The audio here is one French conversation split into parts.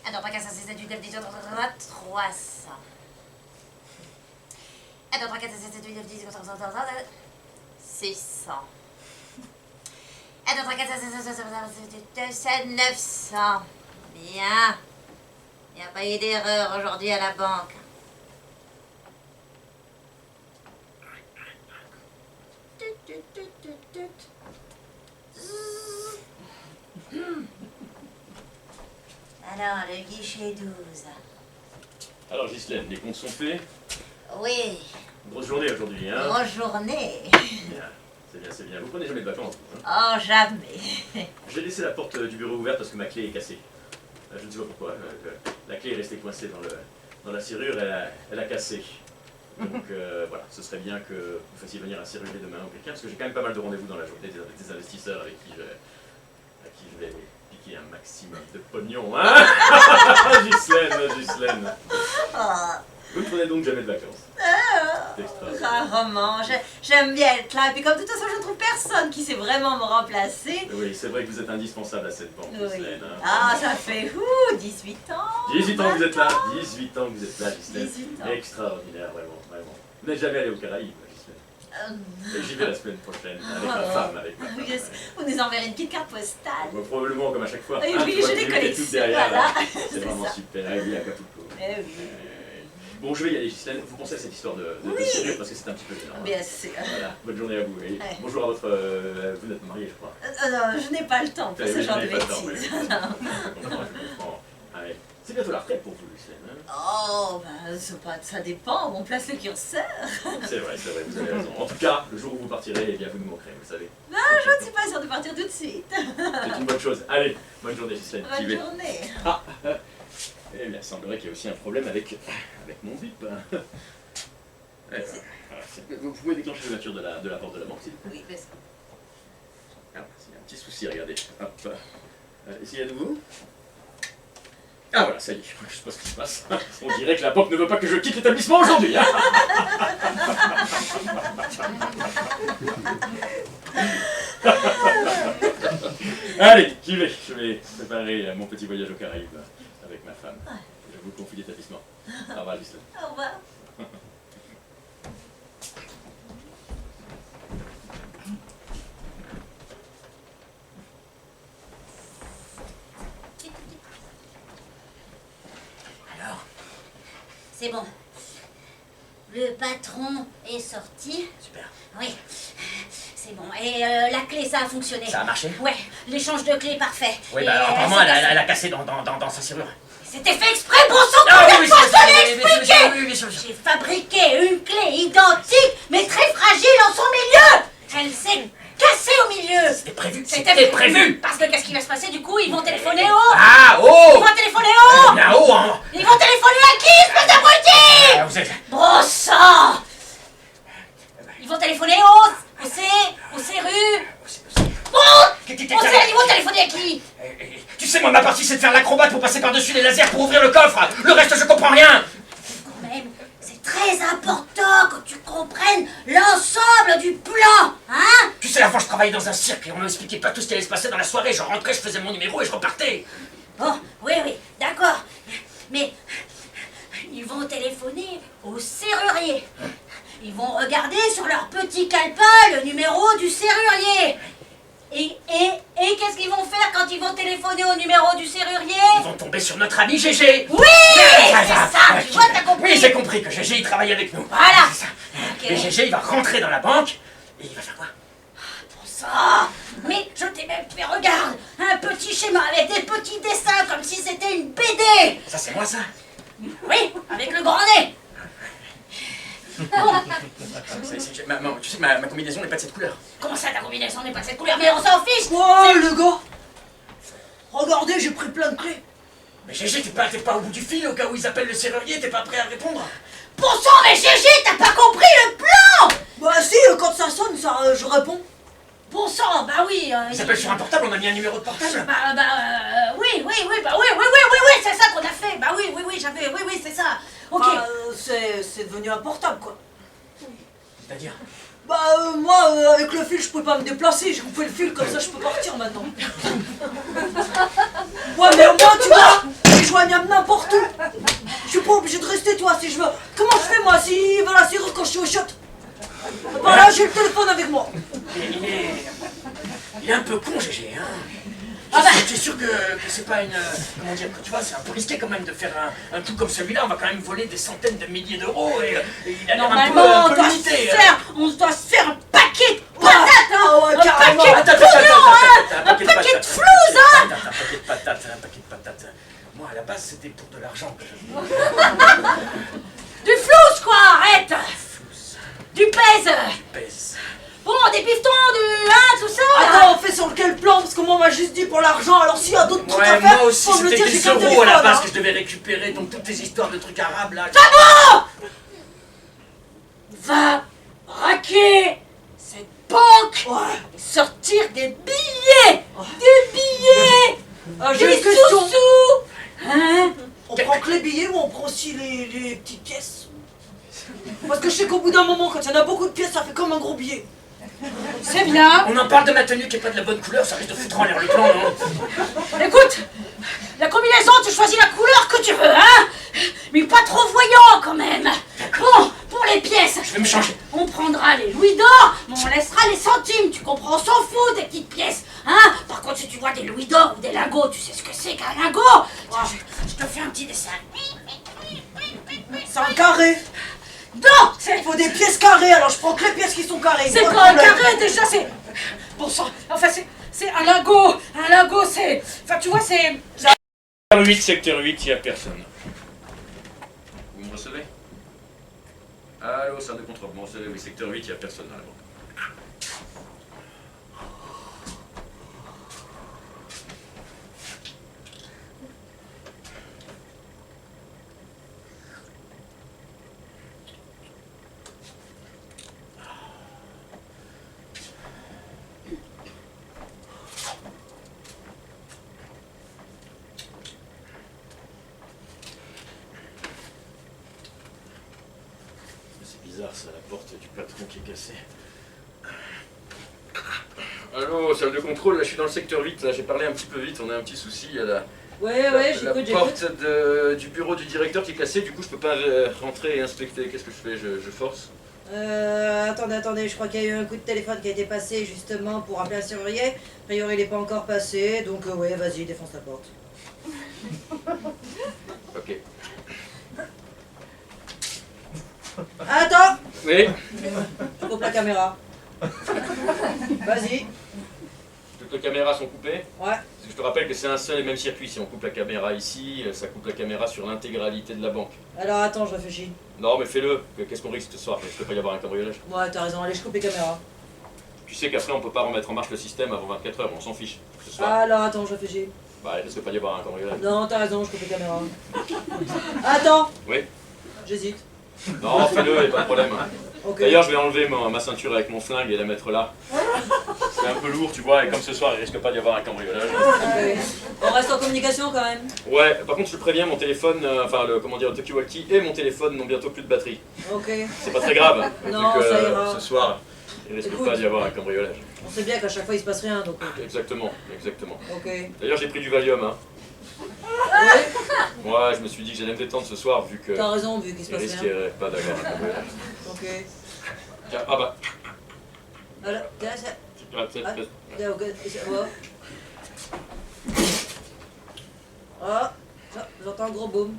1, 2, 3, 4, 5, 6, 7, 8, 9, 10, 11, 12, 13, 300. 1, 2, 3, 4, 5, 6, 7, 8, 9, 10, 11, 12, 13, 600. 1, 2, 3, 4, 5, 6, 7, 8, 9, 900. Bien. Il n'y a pas eu d'erreur aujourd'hui à la banque. Alors, le guichet 12. Alors Ghislaine, les comptes sont faits. Oui, Grosse journée aujourd'hui, hein? grosse journée. Bien, c'est bien, c'est bien. Vous prenez jamais de vacances, vous, hein? Oh, jamais. J'ai laissé la porte du bureau ouverte parce que ma clé est cassée. Je ne sais pas pourquoi. La clé est restée coincée dans la serrure, elle a cassé. Donc voilà, ce serait bien que vous fassiez venir un serrurier demain ou quelqu'un, parce que j'ai quand même pas mal de rendez-vous dans la journée des investisseurs avec qui je vais piquer un maximum de pognon. Hein? Ghislaine. Oh. Vous ne prenez donc jamais de vacances. C'est extraordinaire. Rarement. J'aime bien être là. Et puis comme de toute façon, je ne trouve personne qui sait vraiment me remplacer. Oui, c'est vrai que vous êtes indispensable à cette banque, Oui. Ghislaine. Hein? Ah, ça fait 18 ans. 18 ans que vous êtes là, 18 ans que vous êtes là, Ghislaine. 18 ans. Extraordinaire, vraiment, vraiment. Vous n'êtes jamais allé aux Caraïbes, Ghislaine. Et j'y vais la semaine prochaine, avec ma femme, avec ma femme. Yes. Vous nous enverrez une petite carte postale. Bon, probablement comme à chaque fois. Oui, hein, oui, tu vois, je les vous mettez tout collectionne, derrière, voilà. là. C'est C'est vraiment ça. super. Ah oui, Acapulco. Eh oui. Bon, je vais y aller, Ghislaine. Vous pensez à cette histoire de Oui. serrure parce que c'est un petit peu gênant. hein. Bien sûr. Voilà, bonne journée à vous. Et Ouais. bonjour à votre... vous n'êtes marié, je crois. Non, je n'ai pas le temps pour Eh ce oui, genre je de n'ai pas le temps, bêtises. oui. Je comprends. Ah ouais. C'est bientôt la retraite pour vous, Ghislaine. Hein? Oh, ça dépend, on place le curseur. C'est vrai, vous avez raison. En tout cas, le jour où vous partirez, eh bien, vous nous manquerez, vous savez. Non, je ne suis pas sûre de partir tout de suite. C'est une bonne chose. Allez, bonne journée, Ghislaine. J'y Bonne vais. journée. Ah, eh bien, il semblerait qu'il y ait aussi un problème avec mon VIP. Hein. Voilà. Vous pouvez déclencher l'ouverture de la porte de la banque, s'il vous plaît. Oui, parce que... Ah, c'est un petit souci, regardez. Hop. Essayez à nouveau. Ah voilà, ça y est, je sais pas ce qui se passe. On dirait que la banque ne veut pas que je quitte l'établissement aujourd'hui. Hein. Allez, j'y vais. Je vais préparer mon petit voyage aux Caraïbes avec ma femme. Je vous confie l'établissement. Au revoir, Ghislaine. Au revoir. Alors, c'est bon. Le patron est sorti. Super. Oui, c'est bon. Et la clé, ça a fonctionné. Ça a marché? Ouais, l'échange de clés, parfait. Oui, Et, bah apparemment, c'est elle a cassé dans sa serrure. C'était fait exprès, bon sang, Ah combien oui, de fois oui, je te l'ai oui, expliqué? oui, oui, oui. J'ai fabriqué une clé identique, mais très fragile en son milieu. Elle s'est cassée au milieu. C'était prévu. C'était prévu. Parce que qu'est-ce qui va se passer du coup? Ils vont téléphoner haut. Ah, Ils oh! vont téléphoner haut. Bien haut, hein! Ils vont téléphoner à qui, espèce d'abruti? Vous êtes... Bon sang. Ils vont téléphoner haut. Au CRU. Bon, on sait, ils vont téléphoner à qui? Tu sais, moi, ma partie, c'est de faire l'acrobate pour passer par-dessus les lasers pour ouvrir le coffre. Le reste, je comprends rien. Quand même, c'est très important que tu comprennes l'ensemble du plan, hein? Tu sais, avant, je travaillais dans un cirque et on m'expliquait pas tout ce qui allait se passer dans la soirée. Je rentrais, je faisais mon numéro et je repartais. Bon, oui, d'accord. Mais ils vont téléphoner au serrurier. Ils vont regarder sur leur petit calepin le numéro du serrurier. Et qu'est-ce qu'ils vont faire quand ils vont téléphoner au numéro du serrurier? Ils vont tomber sur notre ami GG. Oui, c'est ça, tu vois, t'as compris. Oui, j'ai compris que GG, il travaille avec nous. Voilà. C'est ça. Ok. Et GG, il va rentrer dans la banque et il va faire quoi? Ça. Mais je t'ai même fait, regarde, un petit schéma avec des petits dessins comme si c'était une BD. Ça, c'est moi, ça? Oui, avec le grand nez. Bon, Tu sais, ma combinaison n'est pas de cette couleur. comment ça ta combinaison n'est pas de cette couleur? Mais on s'en fiche. Oh les gars, regardez, j'ai pris plein de clés. Mais GG, t'es pas au bout du fil au cas où ils appellent le serrurier, t'es pas prêt à répondre? Bon sang, mais Gégé, t'as pas compris le plan? Bah si, quand ça sonne, ça, je réponds. Bon sang, bah oui. Ils appellent sur un portable, on a mis un numéro de portable. Oui, c'est ça qu'on a fait. Bah oui, j'avais, oui, c'est ça. Ok. Bah, c'est devenu un portable quoi. C'est-à-dire? Bah moi, avec le fil, je pouvais pas me déplacer, j'ai coupé le fil, comme ça je peux partir maintenant. Ouais mais au moins tu vois, joignable n'importe où. Je suis pas obligé de rester, toi, si je veux. Comment je fais, moi, si va la serrure quand je suis au shot? Voilà, j'ai le téléphone avec moi. Il est un peu con, GG, hein. Ah bah. Tu es sûr que c'est pas une... comment dire, que tu vois, c'est un peu risqué quand même de faire un coup comme celui-là. On va quand même voler des centaines de milliers d'euros et il a l'air Normalement, un peu limité. on doit se faire un paquet de patates, hein. Ah ouais, Un carrément. paquet de pognon, hein. Un paquet de flouze, hein. Un paquet de patates. Moi, à la base, c'était pour de l'argent que je voulais. Du flouze, quoi, arrête. Du pèse. Pèse. Bon, des pistons, tout ça. Attends, on fait sur quel plan? Parce que moi, on m'a juste dit pour l'argent. Alors, s'il y a d'autres trucs à Ouais, faire, moi aussi, faut me le c'était dire, j'ai des qu'un euros à téléphone, la base hein. que je devais récupérer. Donc, toutes tes histoires de trucs arabes, là... Va braquer cette banque. Ouais. Et sortir des billets. Des billets. Ah, j'ai Des une question. sous-sous. Hein? On prend que les billets ou on prend aussi les petites pièces? Parce que je sais qu'au bout d'un moment, quand il y en a beaucoup de pièces, ça fait comme un gros billet. C'est bien. On en parle de ma tenue qui est pas de la bonne couleur, ça risque de foutre en l'air le plan, non? Écoute, la combinaison, tu choisis la couleur que tu veux, hein? Mais pas trop voyant quand même. Bon, pour les pièces, Je vais me changer. on prendra les louis d'or, mais on laissera les centimes, tu comprends? On s'en fout des petites pièces, hein? Par contre, si tu vois des louis d'or ou des lingots, tu sais ce que c'est qu'un lingot? Je te fais un petit dessin. C'est un carré. Non, Il faut des pièces carrées, alors je prends que les pièces qui sont carrées. c'est de pas un problème. carré déjà, c'est... Bon sang, enfin c'est un lingot. Un lingot, c'est... Enfin, tu vois, c'est... Secteur 8, il n'y a personne. Vous me recevez? Allô, salle de contrôle, vous me recevez? Oui, secteur 8, il n'y a personne dans la banque. C'est bizarre ça, la porte du patron qui est cassée. Allô, salle de contrôle, là je suis dans le secteur 8, là j'ai parlé un petit peu vite, on a un petit souci, il y a la porte du bureau du directeur qui est cassée, du coup je peux pas rentrer et inspecter, qu'est-ce que je fais, je force? Attendez, je crois qu'il y a eu un coup de téléphone qui a été passé justement pour appeler un serrurier. A priori, il n'est pas encore passé, donc ouais, vas-y, défonce la porte. Ok. Attends, Oui, je coupe la caméra. Vas-y. toutes les caméras sont coupées. Ouais. Parce que je te rappelle que c'est un seul et même circuit, si on coupe la caméra ici, ça coupe la caméra sur l'intégralité de la banque. Alors attends, je réfléchis. Non mais fais-le, qu'est-ce qu'on risque ce soir? Est-ce qu'il peut pas y avoir un cambriolage? Ouais, t'as raison, allez, je coupe les caméras. Tu sais qu'après on peut pas remettre en marche le système avant 24 heures, on s'en fiche. Ce soir, Alors attends, je réfléchis. bah il risque pas d'y avoir un cambriolage. Non, t'as raison, je coupe les caméras. Attends, Oui. j'hésite. Non, fais-le, y a pas de problème. Ok. D'ailleurs, je vais enlever ma ceinture avec mon flingue et la mettre là. C'est un peu lourd, tu vois, et comme ce soir, il risque pas d'y avoir un cambriolage. Ok. On reste en communication quand même. Ouais, par contre, je te préviens, mon téléphone, le talkie-walkie et mon téléphone n'ont bientôt plus de batterie. Ok. C'est pas très grave, Non, vu que ça ira. ce soir, il risque Écoute. pas d'y avoir un cambriolage. On sait bien qu'à chaque fois il se passe rien, donc. Exactement. Ok. D'ailleurs, j'ai pris du Valium, hein. Ouais, Moi, je me suis dit que j'allais me détendre ce soir, vu que t'as raison, vu qu'il se il passe rien. risquerait pas d'avoir un cambriolage. Ok. Tiens, ah bah, Alors, tiens, ça. Ah, tiens, ok, ça va. Ah, ça, j'entends un gros boom.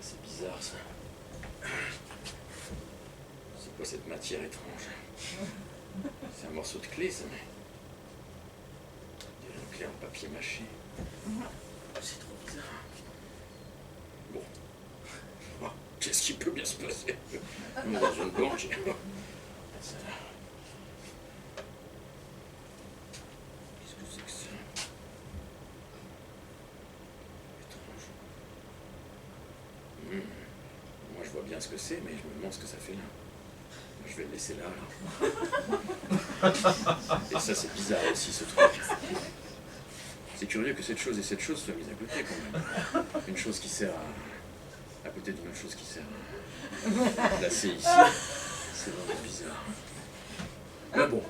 c'est bizarre ça. C'est quoi cette matière étrange? C'est un morceau de clé, ça, mais... Il y a une clé en papier mâché. C'est trop bizarre. Bon. Oh, qu'est-ce qui peut bien se passer? On est dans une banque. Ça... Qu'est-ce que c'est que ça? Étrange. Moi, je vois bien ce que c'est, mais je me demande ce que ça fait là. Je vais le laisser là, alors. Et ça, c'est bizarre aussi, ce truc. C'est curieux que cette chose et cette chose soient mises à côté, quand même. Une chose qui sert à côté d'une autre chose qui sert à placer ici. C'est vraiment bizarre. Mais bon,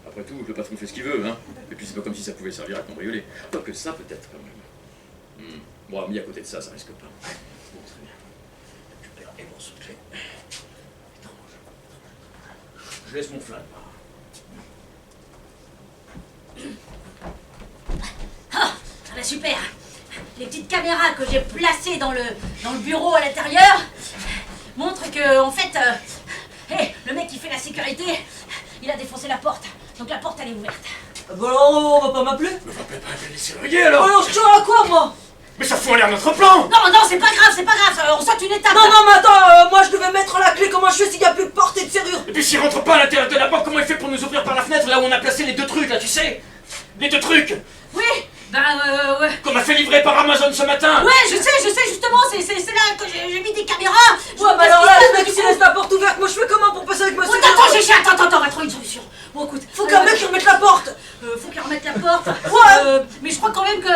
après Après tout, le patron fait ce qu'il veut, hein. Et puis c'est pas comme si ça pouvait servir à cambrioler. Pas que ça, peut-être, quand même. Bon, mis à côté de ça, ça risque pas. Bon, très bien. Récupère et morceau de clé. Étrange. Je laisse mon flingue. Ah bah super. Les petites caméras que j'ai placées dans le bureau à l'intérieur montrent que, en fait, le mec qui fait la sécurité, il a défoncé la porte. Donc la porte, elle est ouverte. Bah alors, on va pas m'appeler? Mais va pas appeler les serruriers alors. Alors, je tiens à quoi, moi? Mais ça fout en l'air notre plan. Non, c'est pas grave, on saute une étape. Non, mais attends, moi je devais mettre la clé, comment je fais s'il y a plus de porte et de serrure? Et puis s'il rentre pas à l'intérieur de la banque, comment il fait pour nous ouvrir par la fenêtre là où on a placé les 2 trucs là, tu sais? Les 2 trucs Oui, ouais. qu'on a fait livrer par Amazon ce matin. Ouais, je sais, justement, c'est là que j'ai mis des caméras. Ouais, bah alors là, le mec s'il laisse la porte ouverte, moi je fais comment pour passer avec ma serrure? Attends, on va trouver une solution. Bon, écoute, Faut qu'un mec qui remette la porte. faut qu'il remette la porte. Ouais. Mais je crois quand même que...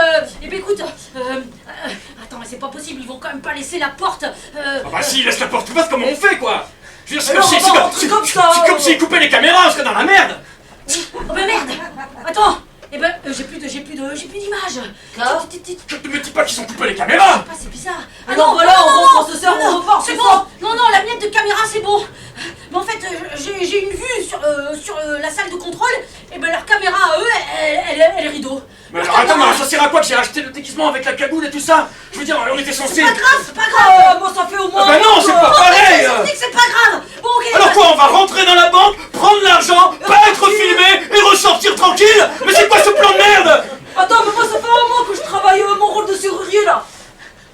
Eh ben écoute, attends, mais c'est pas possible, ils vont quand même pas laisser la porte... Ah bah si, laisse la porte ouverte, comment on fait quoi? Je veux dire, Alors, on va rentrer comme ça, c'est comme s'ils coupaient les caméras, on serait dans la merde. Oh ben merde. Attends. Eh ben, j'ai plus d'image. Quoi? Ne me dis pas qu'ils ont coupé les caméras. C'est bizarre. Alors voilà, on rentre, on se sert, on repart, c'est c'est bon. ça? Non, la lunette de caméra, c'est bon. Mais en fait, j'ai une vue sur la salle de contrôle. Et ben leur caméra à eux, elle est rideau. Mais alors attends, mais ça sert à quoi que j'ai acheté le déguisement avec la cagoule et tout ça? Je veux dire, on était censés... C'est pas grave. Moi ça fait au moins... Ah bah non, c'est pas pareil. Je dis que c'est pas grave. Bon, ok. Alors quoi, on va rentrer dans la banque, prendre l'argent, pas être filmé et ressortir tranquille? Mais c'est quoi ce plan de merde? Attends, mais moi ça fait un moment que je travaille mon rôle de serrurier là.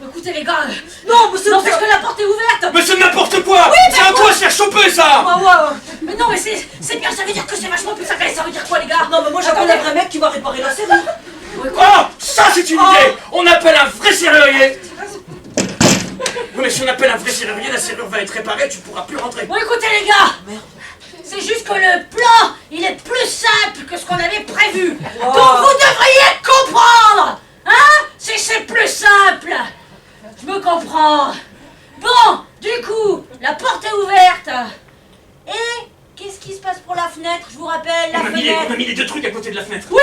Écoutez les gars, Non, mais c'est... non, parce que la porte est ouverte. Mais c'est n'importe quoi. C'est à toi de se faire choper ça. Ouais. Mais non, mais c'est bien, ça veut dire que c'est vachement plus sacré. Ça veut dire quoi les gars? Non, mais moi j'appelle un vrai mec qui va réparer la serrure. Oh, ça c'est une idée. On appelle un vrai serrurier. Oui, mais si on appelle un vrai serrurier, la serrure va être réparée, tu pourras plus rentrer. Bon écoutez les gars, c'est juste que le plan, il est plus simple que ce qu'on avait prévu. Donc vous devriez comprendre. Hein? C'est plus simple. Je me comprends. Bon, du coup, la porte est ouverte. Et qu'est-ce qui se passe pour la fenêtre? Je vous rappelle, la On fenêtre. a mis les 2 trucs à côté de la fenêtre. Oui,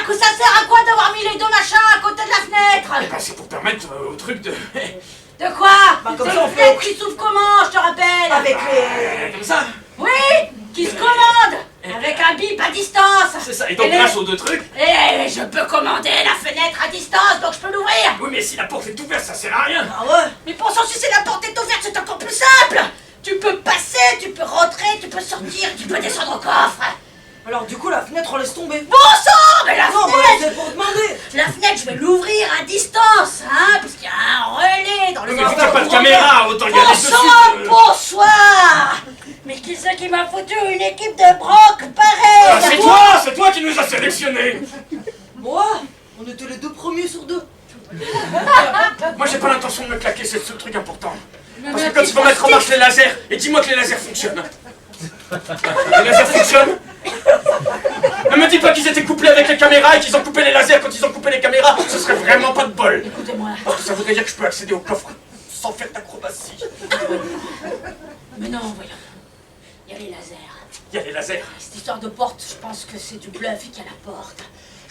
ça sert à quoi d'avoir mis les 2 machins à côté de la fenêtre? Eh ben, c'est pour permettre au truc de... De quoi? Bah, comme C'est ça, on une fenêtre fait- qui s'ouvre comment, je te rappelle? Avec les... Comme ça. Oui, qui se commande avec un bip à distance. C'est ça. Et donc Et les- grâce aux 2 trucs... Et je peux commander la fenêtre à distance, donc je peux l'ouvrir. Oui, mais si la porte est ouverte, ça sert à rien. Ah ouais? Mais pour ça, si c'est la porte est ouverte, c'est encore plus simple. Tu peux passer, tu peux rentrer, tu peux sortir, tu peux descendre au coffre. Alors du coup la fenêtre on laisse tomber. Bon sang, mais la Non, bah fenêtre, c'est pour demander. la fenêtre, je vais l'ouvrir à distance, hein, parce qu'il y a un relais dans le... Mais vu qu'il n'y a pas de caméra, autant y aller dessus. Bonsoir. Mais qui c'est qui m'a foutu une équipe de broc pareille? C'est toi qui nous as sélectionnés. Moi, on était les 2 premiers sur 2. Moi j'ai pas l'intention de me claquer, c'est le truc important. Mais Parce que ma quand ils vont petite mettre en marche les lasers, et dis-moi que les lasers fonctionnent. Les lasers fonctionnent? Ne me dis pas qu'ils étaient couplés avec les caméras et qu'ils ont coupé les lasers quand ils ont coupé les caméras, ce serait vraiment pas de bol. Écoutez-moi. Parce que ça voudrait dire que je peux accéder au coffre sans faire d'acrobatie. Mais non, voyons. Il y a les lasers. Il y a les lasers. Cette histoire de porte, je pense que c'est du bluff et qu'il y a la porte.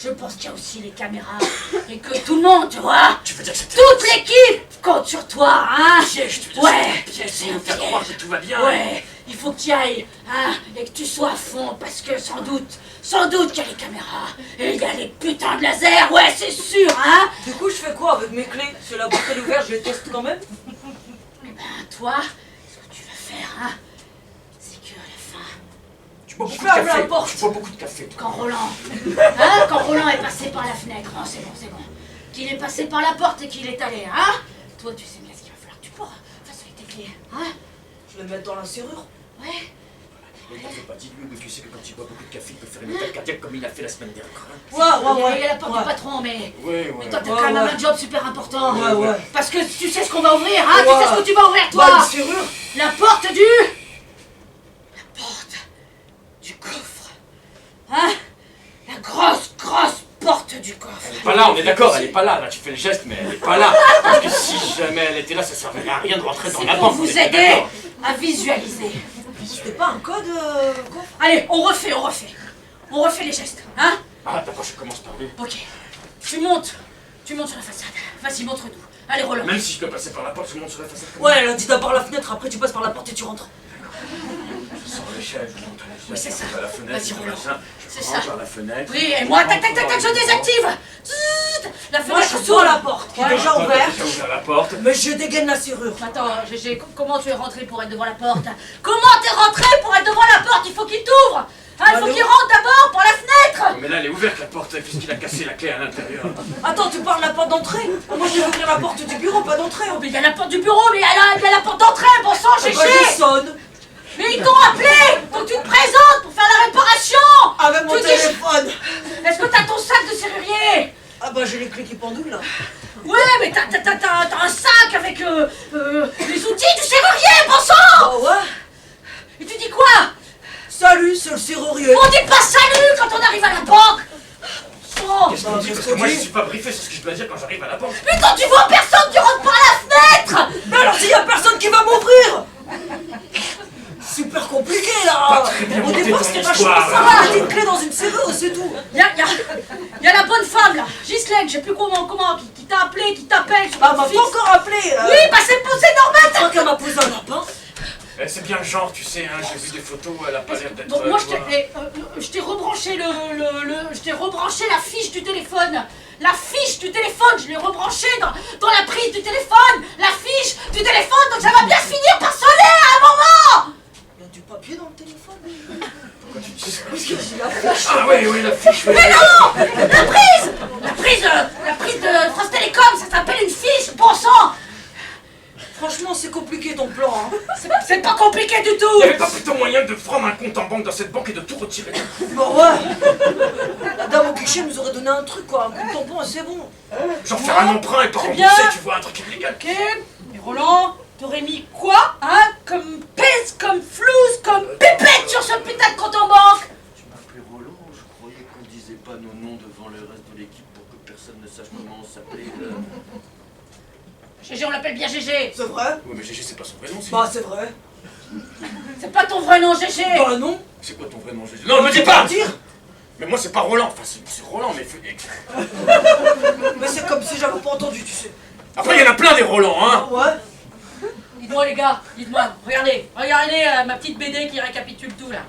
Je pense qu'il y a aussi les caméras. Et que tout le monde, tu vois, Tu veux dire que c'était toute l'équipe compte sur toi, hein. un piège, tu veux dire Ouais, que c'est un piège c'est pour un nous faire piège. croire que tout va bien. Ouais, il faut que tu y ailles, hein, et que tu sois à fond, parce que sans doute qu'il y a les caméras, et il y a les putains de lasers, ouais, c'est sûr, hein. Du coup je fais quoi avec mes clés? Si la porte est ouverte, je les teste quand même. Eh ben, toi, ce que tu vas faire, hein, c'est qu'à la fin, Tu bois beaucoup de ferme la café. porte. Tu bois beaucoup de café, toi. quand Roland est passé par la fenêtre, non, c'est bon, qu'il est passé par la porte et qu'il est allé, hein, toi, tu sais bien ce qu'il va falloir que tu fasses avec tes clés, hein. Je les mets dans la serrure. Ouais. Mais t'en fais pas, dis-lui que tu sais que quand il boit beaucoup de café, il peut faire une attaque cardiaque comme il a fait la semaine dernière. Il y a la porte du patron, mais... Ouais, Mais toi, t'as Ouais, quand même ouais. un job super important. Ouais. Parce que tu sais ce qu'on va ouvrir, hein. Ouais. Tu sais ce que tu vas ouvrir, Bah toi. une serrure. La porte du... La porte du coffre. Hein. La grosse porte du coffre. Elle est pas là, on est d'accord, elle est pas là. Là, tu fais le geste, mais elle est pas là. Parce que si jamais elle était là, ça servait à rien de rentrer dans C'est la pour banque. on vous était aider d'accord. à visualiser. C'était pas un code coffre? Allez, on refait. On refait les gestes, hein? Ah, d'abord, je commence par lui. Ok. Tu montes sur la façade. Vas-y, montre-nous. Allez, Roland. Même si je dois passer par la porte, je monte sur la façade. Ouais, elle a dit d'abord la fenêtre, après tu passes par la porte et tu rentres. Je sors l'échelle, je monte à l'échelle. Oui, c'est ça. Je vais à la fenêtre, Vas-y, je Roland. je C'est rentre ça. par la fenêtre. Oui, et moi, tac, tac, tac, tac, je désactive. Zzzz, la Moi, fenêtre je suis à la porte, qui est Ouais. déjà Toi, t'as ouverte. déjà ouvert la porte. Mais je dégaine la serrure. Attends, GG, comment tu es rentré pour être devant la porte? Comment t'es rentré pour être devant la porte? Il faut qu'il t'ouvre. Hein, il faut qu'il rentre d'abord par la fenêtre. Mais là, elle est ouverte la porte, puisqu'il a cassé la clé à l'intérieur. Attends, tu parles de la porte d'entrée? Moi, je vais ouvrir la porte du bureau, pas d'entrée. Oh, mais il y a la porte du bureau, mais il y a la porte d'entrée, bon sang, Bah, je GG. sonne. Mais ils t'ont appelé. Faut que tu te présentes pour faire la réparation. Avec mon Tu dis- téléphone. Est-ce que t'as ton sac de serrurier? Ah bah, j'ai les clés qui pendouillent, là. Ouais, mais t'as un sac avec les outils du serrurier, bon sang. Oh ouais. Et tu dis quoi? Salut, c'est le serrurier. On dit pas salut quand on arrive à la banque. Oh. Qu'est-ce qu'on dit? Parce que moi, je suis pas briefé sur ce que je dois dire quand j'arrive à la banque. Mais quand tu vois personne, tu rentres par la fenêtre. Mais alors, s'il y a personne qui va m'ouvrir. Super compliqué, là. Pas très bien Au monté départ, ton c'était pas histoire, chaud. Ça là. va, j'ai une clé dans une serrure, c'est tout. Il y a la bonne femme là, Ghislaine, je sais plus comment, qui t'a appelé, qui t'appelle sur Bah, ton m'a fixe. pas encore appelé. Oui, bah c'est normal. Je crois qu'elle m'a posé un lapin. C'est bien le genre, tu sais, hein, j'ai vu des photos, elle a pas l'air d'être... Donc moi tu vois. je t'ai rebranché je t'ai rebranché la fiche du téléphone. La fiche du téléphone, je l'ai rebranchée dans la prise du téléphone. La fiche du téléphone, donc ça va bien finir par sonner à un moment. Il y a du papier dans le téléphone. Pourquoi tu dis ça? La fiche. Ah oui, la fiche, oui. Mais non, la prise de France Télécom, ça s'appelle une fiche, bon sang. Franchement, c'est compliqué ton plan, hein. C'est pas compliqué du Il tout. n'y avait pas plutôt moyen de prendre un compte en banque dans cette banque et de tout retirer? Bah ouais. La dame au guichet nous aurait donné un truc, quoi. Un coup de tampon et c'est bon. Genre faire un emprunt et pas C'est rembourser, bien. tu vois, un truc illégal. Ok, et Roland, t'aurais mis quoi, hein? Comme pèse, comme flouze, comme pépette sur ce putain de compte en banque. Tu m'appelais Roland, je croyais qu'on disait pas nos noms devant le reste de l'équipe pour que personne ne sache comment on s'appelait. GG, on l'appelle bien GG. C'est vrai? Ouais, mais GG, c'est pas son vrai nom, c'est... Bah, c'est vrai. C'est pas ton vrai nom, GG. Bah non. C'est quoi ton vrai nom, GG? Non, me dis pas! Dire. Mais moi, c'est pas Roland, enfin, c'est Roland, mais... Mais c'est comme si j'avais pas entendu, tu sais. Après, il y en a plein des Roland, hein! Ouais. Dites-moi les gars, dites-moi, regardez ma petite BD qui récapitule tout là.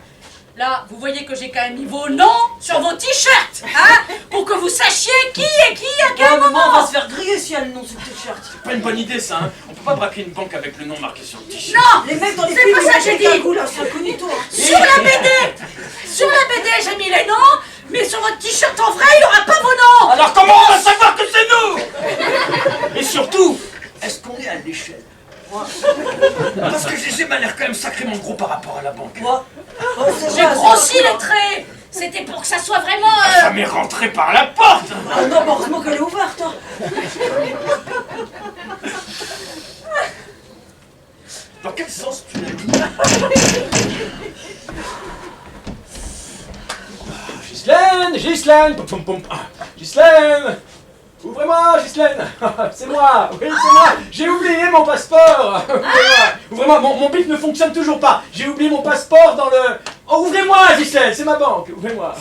Là, vous voyez que j'ai quand même mis vos noms sur vos t-shirts, hein, pour que vous sachiez qui est qui à quel Ouais, mais moi, on va moment. se faire griller si elle a le nom sur le t-shirt. C'est pas une bonne idée, ça, hein! On peut pas braquer une banque avec le nom marqué sur le t-shirt. Non, Les mecs dans les c'est films, pas ils ça mettent que j'ai des dit. cagoules, là, c'est incognito, hein. Sur la BD, j'ai mis les noms, mais sur votre t-shirt en vrai, il n'y aura pas vos noms. Alors comment on va savoir que c'est nous? Et surtout, est-ce qu'on est à l'échelle? Parce que GG m'a l'air quand même sacrément gros par rapport à la banque. Ouais. Ouais, c'est J'ai vrai, grossi c'est pas les traits. C'était pour que ça soit vraiment. Ça m'est rentré par la porte! Ah non, bah, heureusement qu'elle est ouverte, hein. Dans quel sens tu l'as mis? Ghislaine, pom pom pom. Ghislaine, ouvrez-moi, Ghislaine. C'est moi, oui, c'est moi. J'ai oublié mon passeport. Ouvrez-moi, mon bip ne fonctionne toujours pas. J'ai oublié mon passeport dans le... Oh, ouvrez-moi, Ghislaine, c'est ma banque. Ouvrez-moi.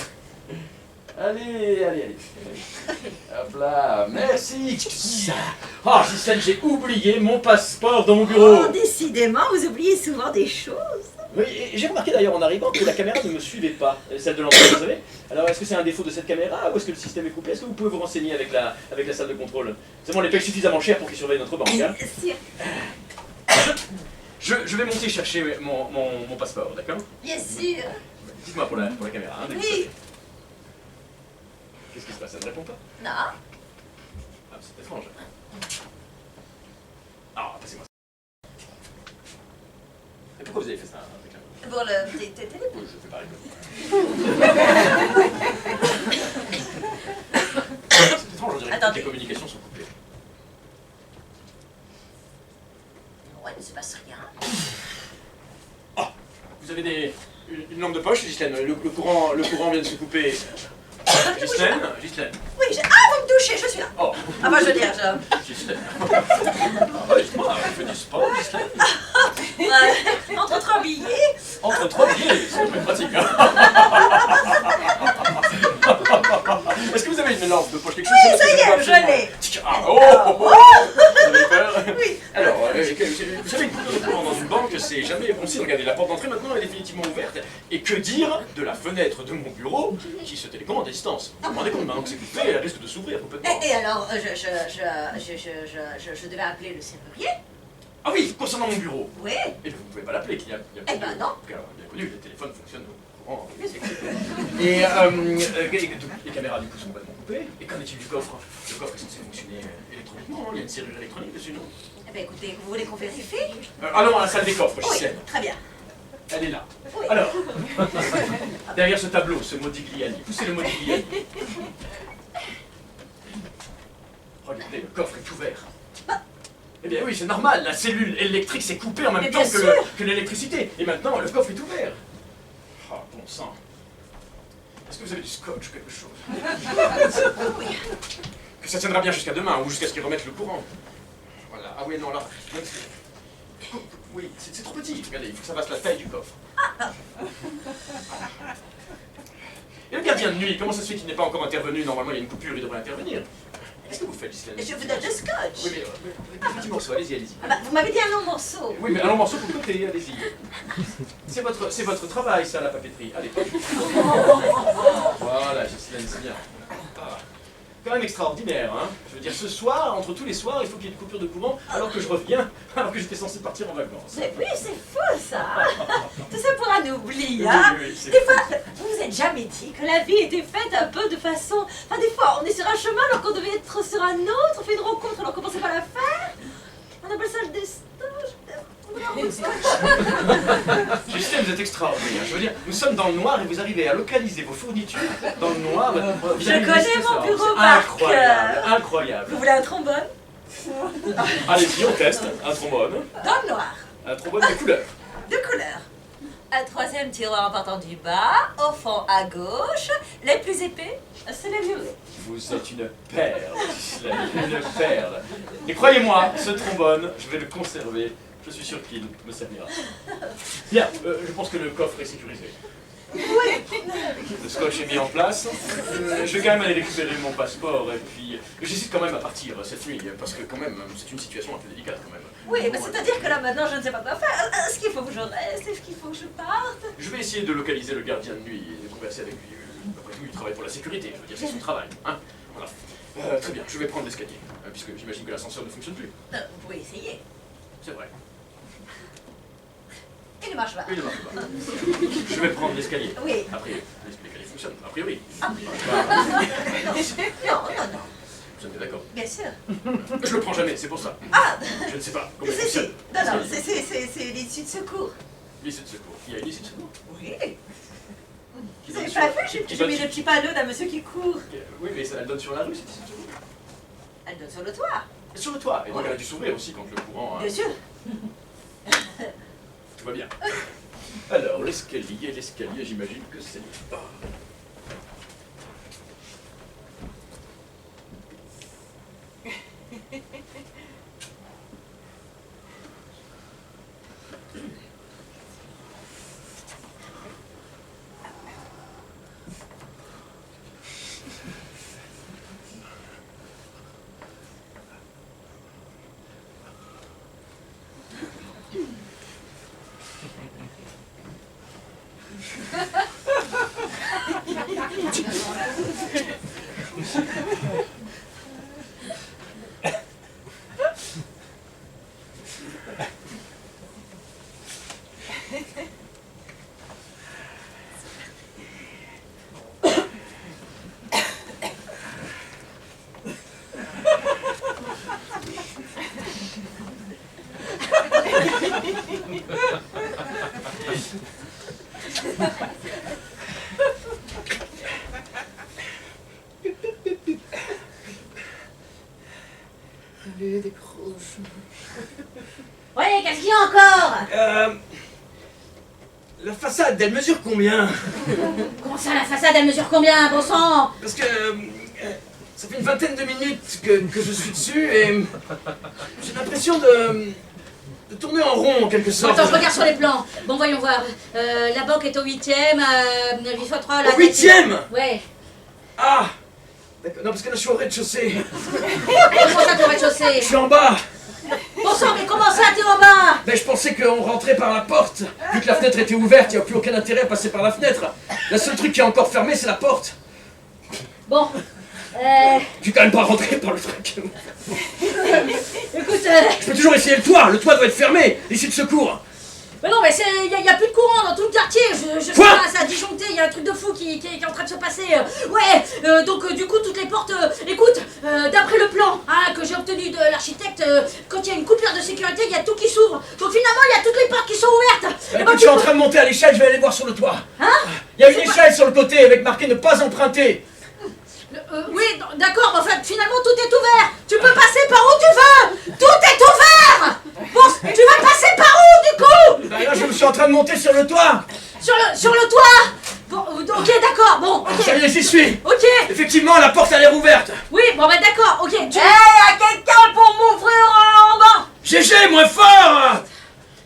Allez. Hop là, merci. Oh, Ghislaine, j'ai oublié mon passeport dans mon bureau. Oh, décidément, vous oubliez souvent des choses. Oui, et j'ai remarqué d'ailleurs en arrivant que la caméra ne me suivait pas, celle de l'entrée, vous savez. Alors est-ce que c'est un défaut de cette caméra ou est-ce que le système est coupé? Est-ce que vous pouvez vous renseigner avec la salle de contrôle? C'est bon, on les paye suffisamment cher pour qu'ils surveillent notre banque. Hein. Bien sûr. Je vais monter chercher mon passeport, d'accord? Bien sûr. Dites-moi pour la caméra. Hein, dès que vous Oui. savez. Qu'est-ce qui se passe? Elle ne répond pas? Non. Ah, c'est étrange. Ah, passez-moi ça. Et pourquoi vous avez fait ça avec la... Pour le téléphone. Oui, je fais pas rigoler. C'est étrange, on dirait que toutes Attendez. les communications sont coupées. Ouais, il ne se passe rien. Vous avez une lampe de poche, Ghislaine? Le courant vient de se couper. Ghislaine? Oui, vous me touchez, je suis là. Oh, Ah, bah, je veux dire, je... Ghislaine. Ah, dites-moi, on fait du sport, Ghislaine? Ouais, entre trois billets. Entre trois billets, c'est plus pratique. Hein. Est-ce que vous avez une lampe de poche, quelque chose? Oui, ça y est, je l'ai. Ah, oh, oh, oh. Vous avez peur? Oui. Alors, vous savez, une coupure de courant dans une banque, c'est jamais bon signe. Regardez, la porte d'entrée maintenant est définitivement ouverte. Et que dire de la fenêtre de mon bureau qui se télécommande à distance? Vous vous rendez compte maintenant que c'est coupé, elle risque de s'ouvrir complètement. Et alors, je devais appeler le serrurier. Ah oui, concernant mon bureau. Oui. Et vous ne pouvez pas l'appeler, qu'il y a Eh ben non. Bien connu, les téléphones fonctionnent au courant. Et les caméras du coup sont complètement coupées. Et qu'en est-il du coffre? Le coffre est censé fonctionner électroniquement, il y a une serrure électronique dessus, non? Eh ben écoutez, vous voulez qu'on vérifie? Allons à la salle des coffres, Oui, Gisèle. très bien. Elle est là. Oui. Alors, derrière ce tableau, ce Modigliani, poussez le Modigliani. Regardez, le coffre est ouvert. Eh bien oui, c'est normal, la cellule électrique s'est coupée en même Mais temps bien sûr. que l'électricité. Et maintenant, le coffre est ouvert. Ah, bon sang. Est-ce que vous avez du scotch ou quelque chose? Oui. Que ça tiendra bien jusqu'à demain, ou jusqu'à ce qu'ils remettent le courant. Voilà. Ah oui, non, là. Oui, c'est trop petit. Regardez, il faut que ça fasse la taille du coffre. Et le gardien de nuit, comment ça se fait qu'il n'est pas encore intervenu? Normalement, il y a une coupure, il devrait intervenir. Qu'est-ce que vous faites, Gisèle? Je vous donne le scotch. Oui, mais un petit morceau, allez-y, allez-y. Ah bah, vous m'avez dit un long morceau. Oui, mais un long morceau pour le côté, allez-y. C'est votre travail, ça, la papeterie. Allez. Voilà, Gisèle, c'est bien. Ah. Quand même extraordinaire, hein. Je veux dire, ce soir, entre tous les soirs, il faut qu'il y ait une coupure de courant, alors que je reviens, alors que j'étais censé partir en vacances. Mais oui, c'est fou ça. Tout ça pour un oubli, Oui, hein. oui, c'est Des fou. fois, vous vous êtes jamais dit que la vie était faite un peu de façon... Enfin, des fois, on est sur un chemin alors qu'on devait être sur un autre, on fait une rencontre alors qu'on pensait pas la faire. On appelle ça le destin. Gisèle, vous êtes extraordinaire. Je veux dire, nous sommes dans le noir et vous arrivez à localiser vos fournitures dans le noir. Je connais mon bureau par cœur. Incroyable, incroyable. Vous voulez un trombone? Allez-y, on teste. Un trombone. Dans le noir, Un trombone de couleur. de couleur. Un troisième tiroir en partant du bas, au fond à gauche. Les plus épais, c'est les violets. Vous êtes une perle, Gisèle, une perle. Et croyez-moi, ce trombone, je vais le conserver. Je suis sûr qu'il me servira. Bien, je pense que le coffre est sécurisé. Oui. Le scotch est mis en place. Je vais quand même aller récupérer mon passeport et puis j'hésite quand même à partir cette nuit parce que quand même c'est une situation un peu délicate quand même. Oui, mais c'est-à-dire que là maintenant je ne sais pas quoi faire. Est-ce qu'il faut que je reste? Est-ce qu'il faut que je parte? Je vais essayer de localiser le gardien de nuit et de converser avec lui. Après tout, il travaille pour la sécurité, je veux dire, c'est son travail. Hein, voilà. Très bien, je vais prendre l'escalier, puisque j'imagine que l'ascenseur ne fonctionne plus. Vous pouvez essayer. C'est vrai. Il ne marche pas. Il ne marche pas. Je vais prendre l'escalier. Oui. Après, l'escalier fonctionne, a priori. Non, non, non. Vous êtes d'accord? Bien sûr. Je le prends jamais, c'est pour ça. Ah, Je ne sais pas comment il c'est fonctionne. Non, non, c'est l'issue de secours. L'issue de secours. Il y a une issue de secours. Oui. Qui Vous avez donne pas sur- vu? qui J'ai donne mis sur- le petit panneau d'un monsieur qui court. Oui, mais elle donne sur la rue, cette issue de secours. Elle donne sur le toit. Sur le toit. Et donc elle a dû s'ouvrir aussi quand le courant... Bien sûr. Tout va bien. Alors, l'escalier, j'imagine que c'est... Ah. Allez, décroche. Ouais, qu'est-ce qu'il y a encore? La façade, elle mesure combien? Comment ça, la façade, elle mesure combien, bon sang? Parce que ça fait une vingtaine de minutes que je suis dessus et j'ai l'impression de tourner en rond en quelque sorte. Attends, je regarde sur les plans. Bon, voyons voir. La banque est au 8e, 8 x 3... Au 8e? Ouais. Ah! D'accord, non, parce que là, je suis au rez-de-chaussée. Comment ça, t'es au rez-de-chaussée? Je suis en bas. Bon sang, mais comment ça, t'es en bas? Mais je pensais qu'on rentrait par la porte. Vu que la fenêtre était ouverte, il n'y a plus aucun intérêt à passer par la fenêtre. Le seul truc qui est encore fermé, c'est la porte. Bon, Je vais quand même pas rentrer par le truc. écoute, Je peux toujours essayer le toit doit être fermé. L'issue de secours. mais non, mais il y a plus de courant dans tout le quartier, je sais Quoi? pas, ça a disjoncté, il y a un truc de fou qui est en train de se passer. Ouais, donc du coup, toutes les portes, écoute, d'après le plan que j'ai obtenu de l'architecte, quand il y a une coupure de sécurité, il y a tout qui s'ouvre. Donc finalement, il y a toutes les portes qui sont ouvertes. Et Écoute, ben, je suis en train de monter à l'échelle, je vais aller voir sur le toit. Hein? Il y a une échelle sur le côté avec marqué ne pas emprunter. Oui, d'accord, mais enfin, finalement, tout est ouvert. Tu peux passer par où tu veux. Tout est ouvert. Bon, tu vas passer par où, du coup? Ben là, je suis en train de monter sur le toit. Sur le toit. Bon, ok, d'accord, bon, ok. Ça y est, j'y suis. Ok, Effectivement, la porte a l'air ouverte. oui, bon, bah d'accord, ok. Hey, y'a quelqu'un pour m'ouvrir en bas? GG, moins fort.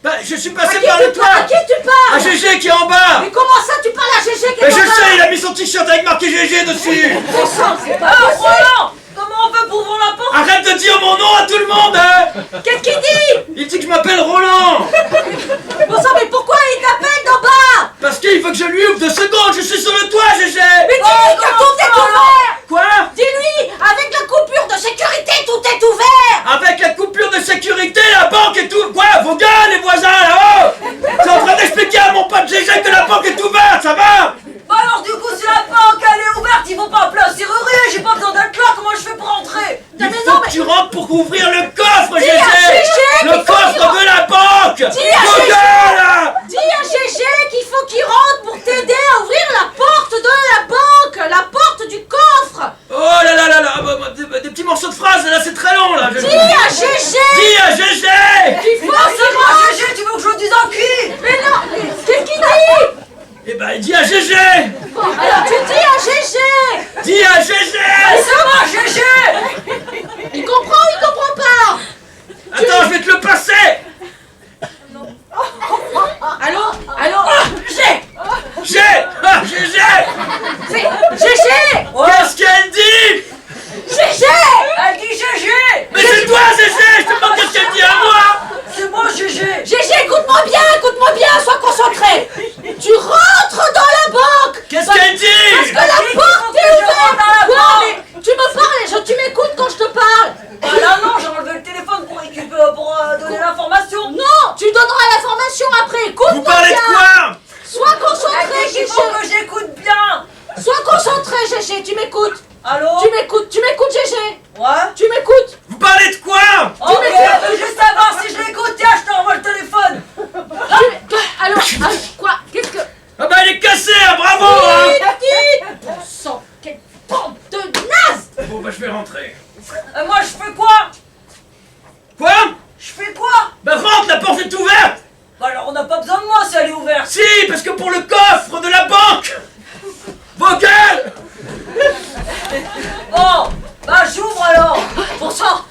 Ben, je suis passé par le toit. À qui tu À parles? GG qui est en bas. Mais comment ça, tu parles à GG qui est Mais je en le bas? sais, il a mis son t-shirt avec marqué GG dessus. Bon sang, c'est pas Ah, possible. Roland! Comment on fait pour ouvrir la porte? Arrête de dire mon nom à tout le monde, hein. Qu'est-ce qu'il dit? Il dit que je m'appelle Roland. Bon sang, mais pourquoi il t'appelle d'en bas? Parce qu'il faut que je lui ouvre 2 secondes, je suis sur le toit, GG. Mais dis-lui que tout est ouvert. Quoi? Dis-lui, avec la coupure de sécurité, tout est ouvert. Avec la coupure de sécurité, la banque est ouverte. Quoi? Vos gars, les voisins, là-haut. C'est en train d'expliquer à mon pote GG que la banque est ouverte, ça va? Bah alors du coup si la banque elle est ouverte, ils vont pas appeler un serrurier, j'ai pas besoin d'être là, comment je fais pour entrer? Non, Il mais faut non, que mais... tu rentres pour ouvrir le coffre, GG. à GG Le qu'il faut coffre qu'il rentre. de la banque. à Vos GG. gars, là. Dis à GG qu'il faut qu'il rentre pour t'aider à ouvrir la porte de la banque, la porte du coffre. Oh là là là là, des petits morceaux de phrases, là, c'est très long, là. Dis à GG Dis à GG. qu'il faut Ah qu'il c'est moi rentre. GG, tu veux que je le dise en qui? Mais non, mais qu'est-ce qu'il dit? Eh ben, il dit à GG. Bon, alors tu dis à GG. Dis à GG. C'est moi GG! Il comprend ou il comprend pas? Attends, je vais te le passer. Allô? Allô? G. Ah, GG. C'est GG. Qu'est-ce qu'elle dit? GG. Elle dit GG! Mais c'est toi, GG. Je te demande qu'est-ce qu'elle dit à moi. C'est moi GG! GG, écoute-moi bien, sois concentré. Tu rentres dans la banque. Qu'est-ce qu'elle dit? Parce que la porte est ouverte. Quoi? Mais tu me parles, tu m'écoutes quand je te parle. Bah là non, j'ai enlevé le téléphone pour récupérer, pour donner l'information! Non, tu donneras l'information après. Vous Écoute-moi parlez de bien. quoi? Sois concentré, Il GG. faut que j'écoute bien! Sois concentré, GG. Tu m'écoutes. Allô? Tu m'écoutes, GG. Ouais? Tu m'écoutes. Vous parlez de quoi? Ok, je veux juste savoir si je l'écoute, tiens, je t'envoie le téléphone! Allô, quoi? Qu'est-ce que... Ah bah, elle est cassée, hein, bravo, hein. Bon sang, quelle bande de naze. Bon bah, je vais rentrer. Moi je fais quoi? Quoi? Je fais quoi? Bah, rentre, la porte est ouverte. Bah alors on n'a pas besoin de moi si elle est ouverte! Si, parce que pour le coffre de la banque. Vos gueules. Bon, bah j'ouvre alors! Bon sang.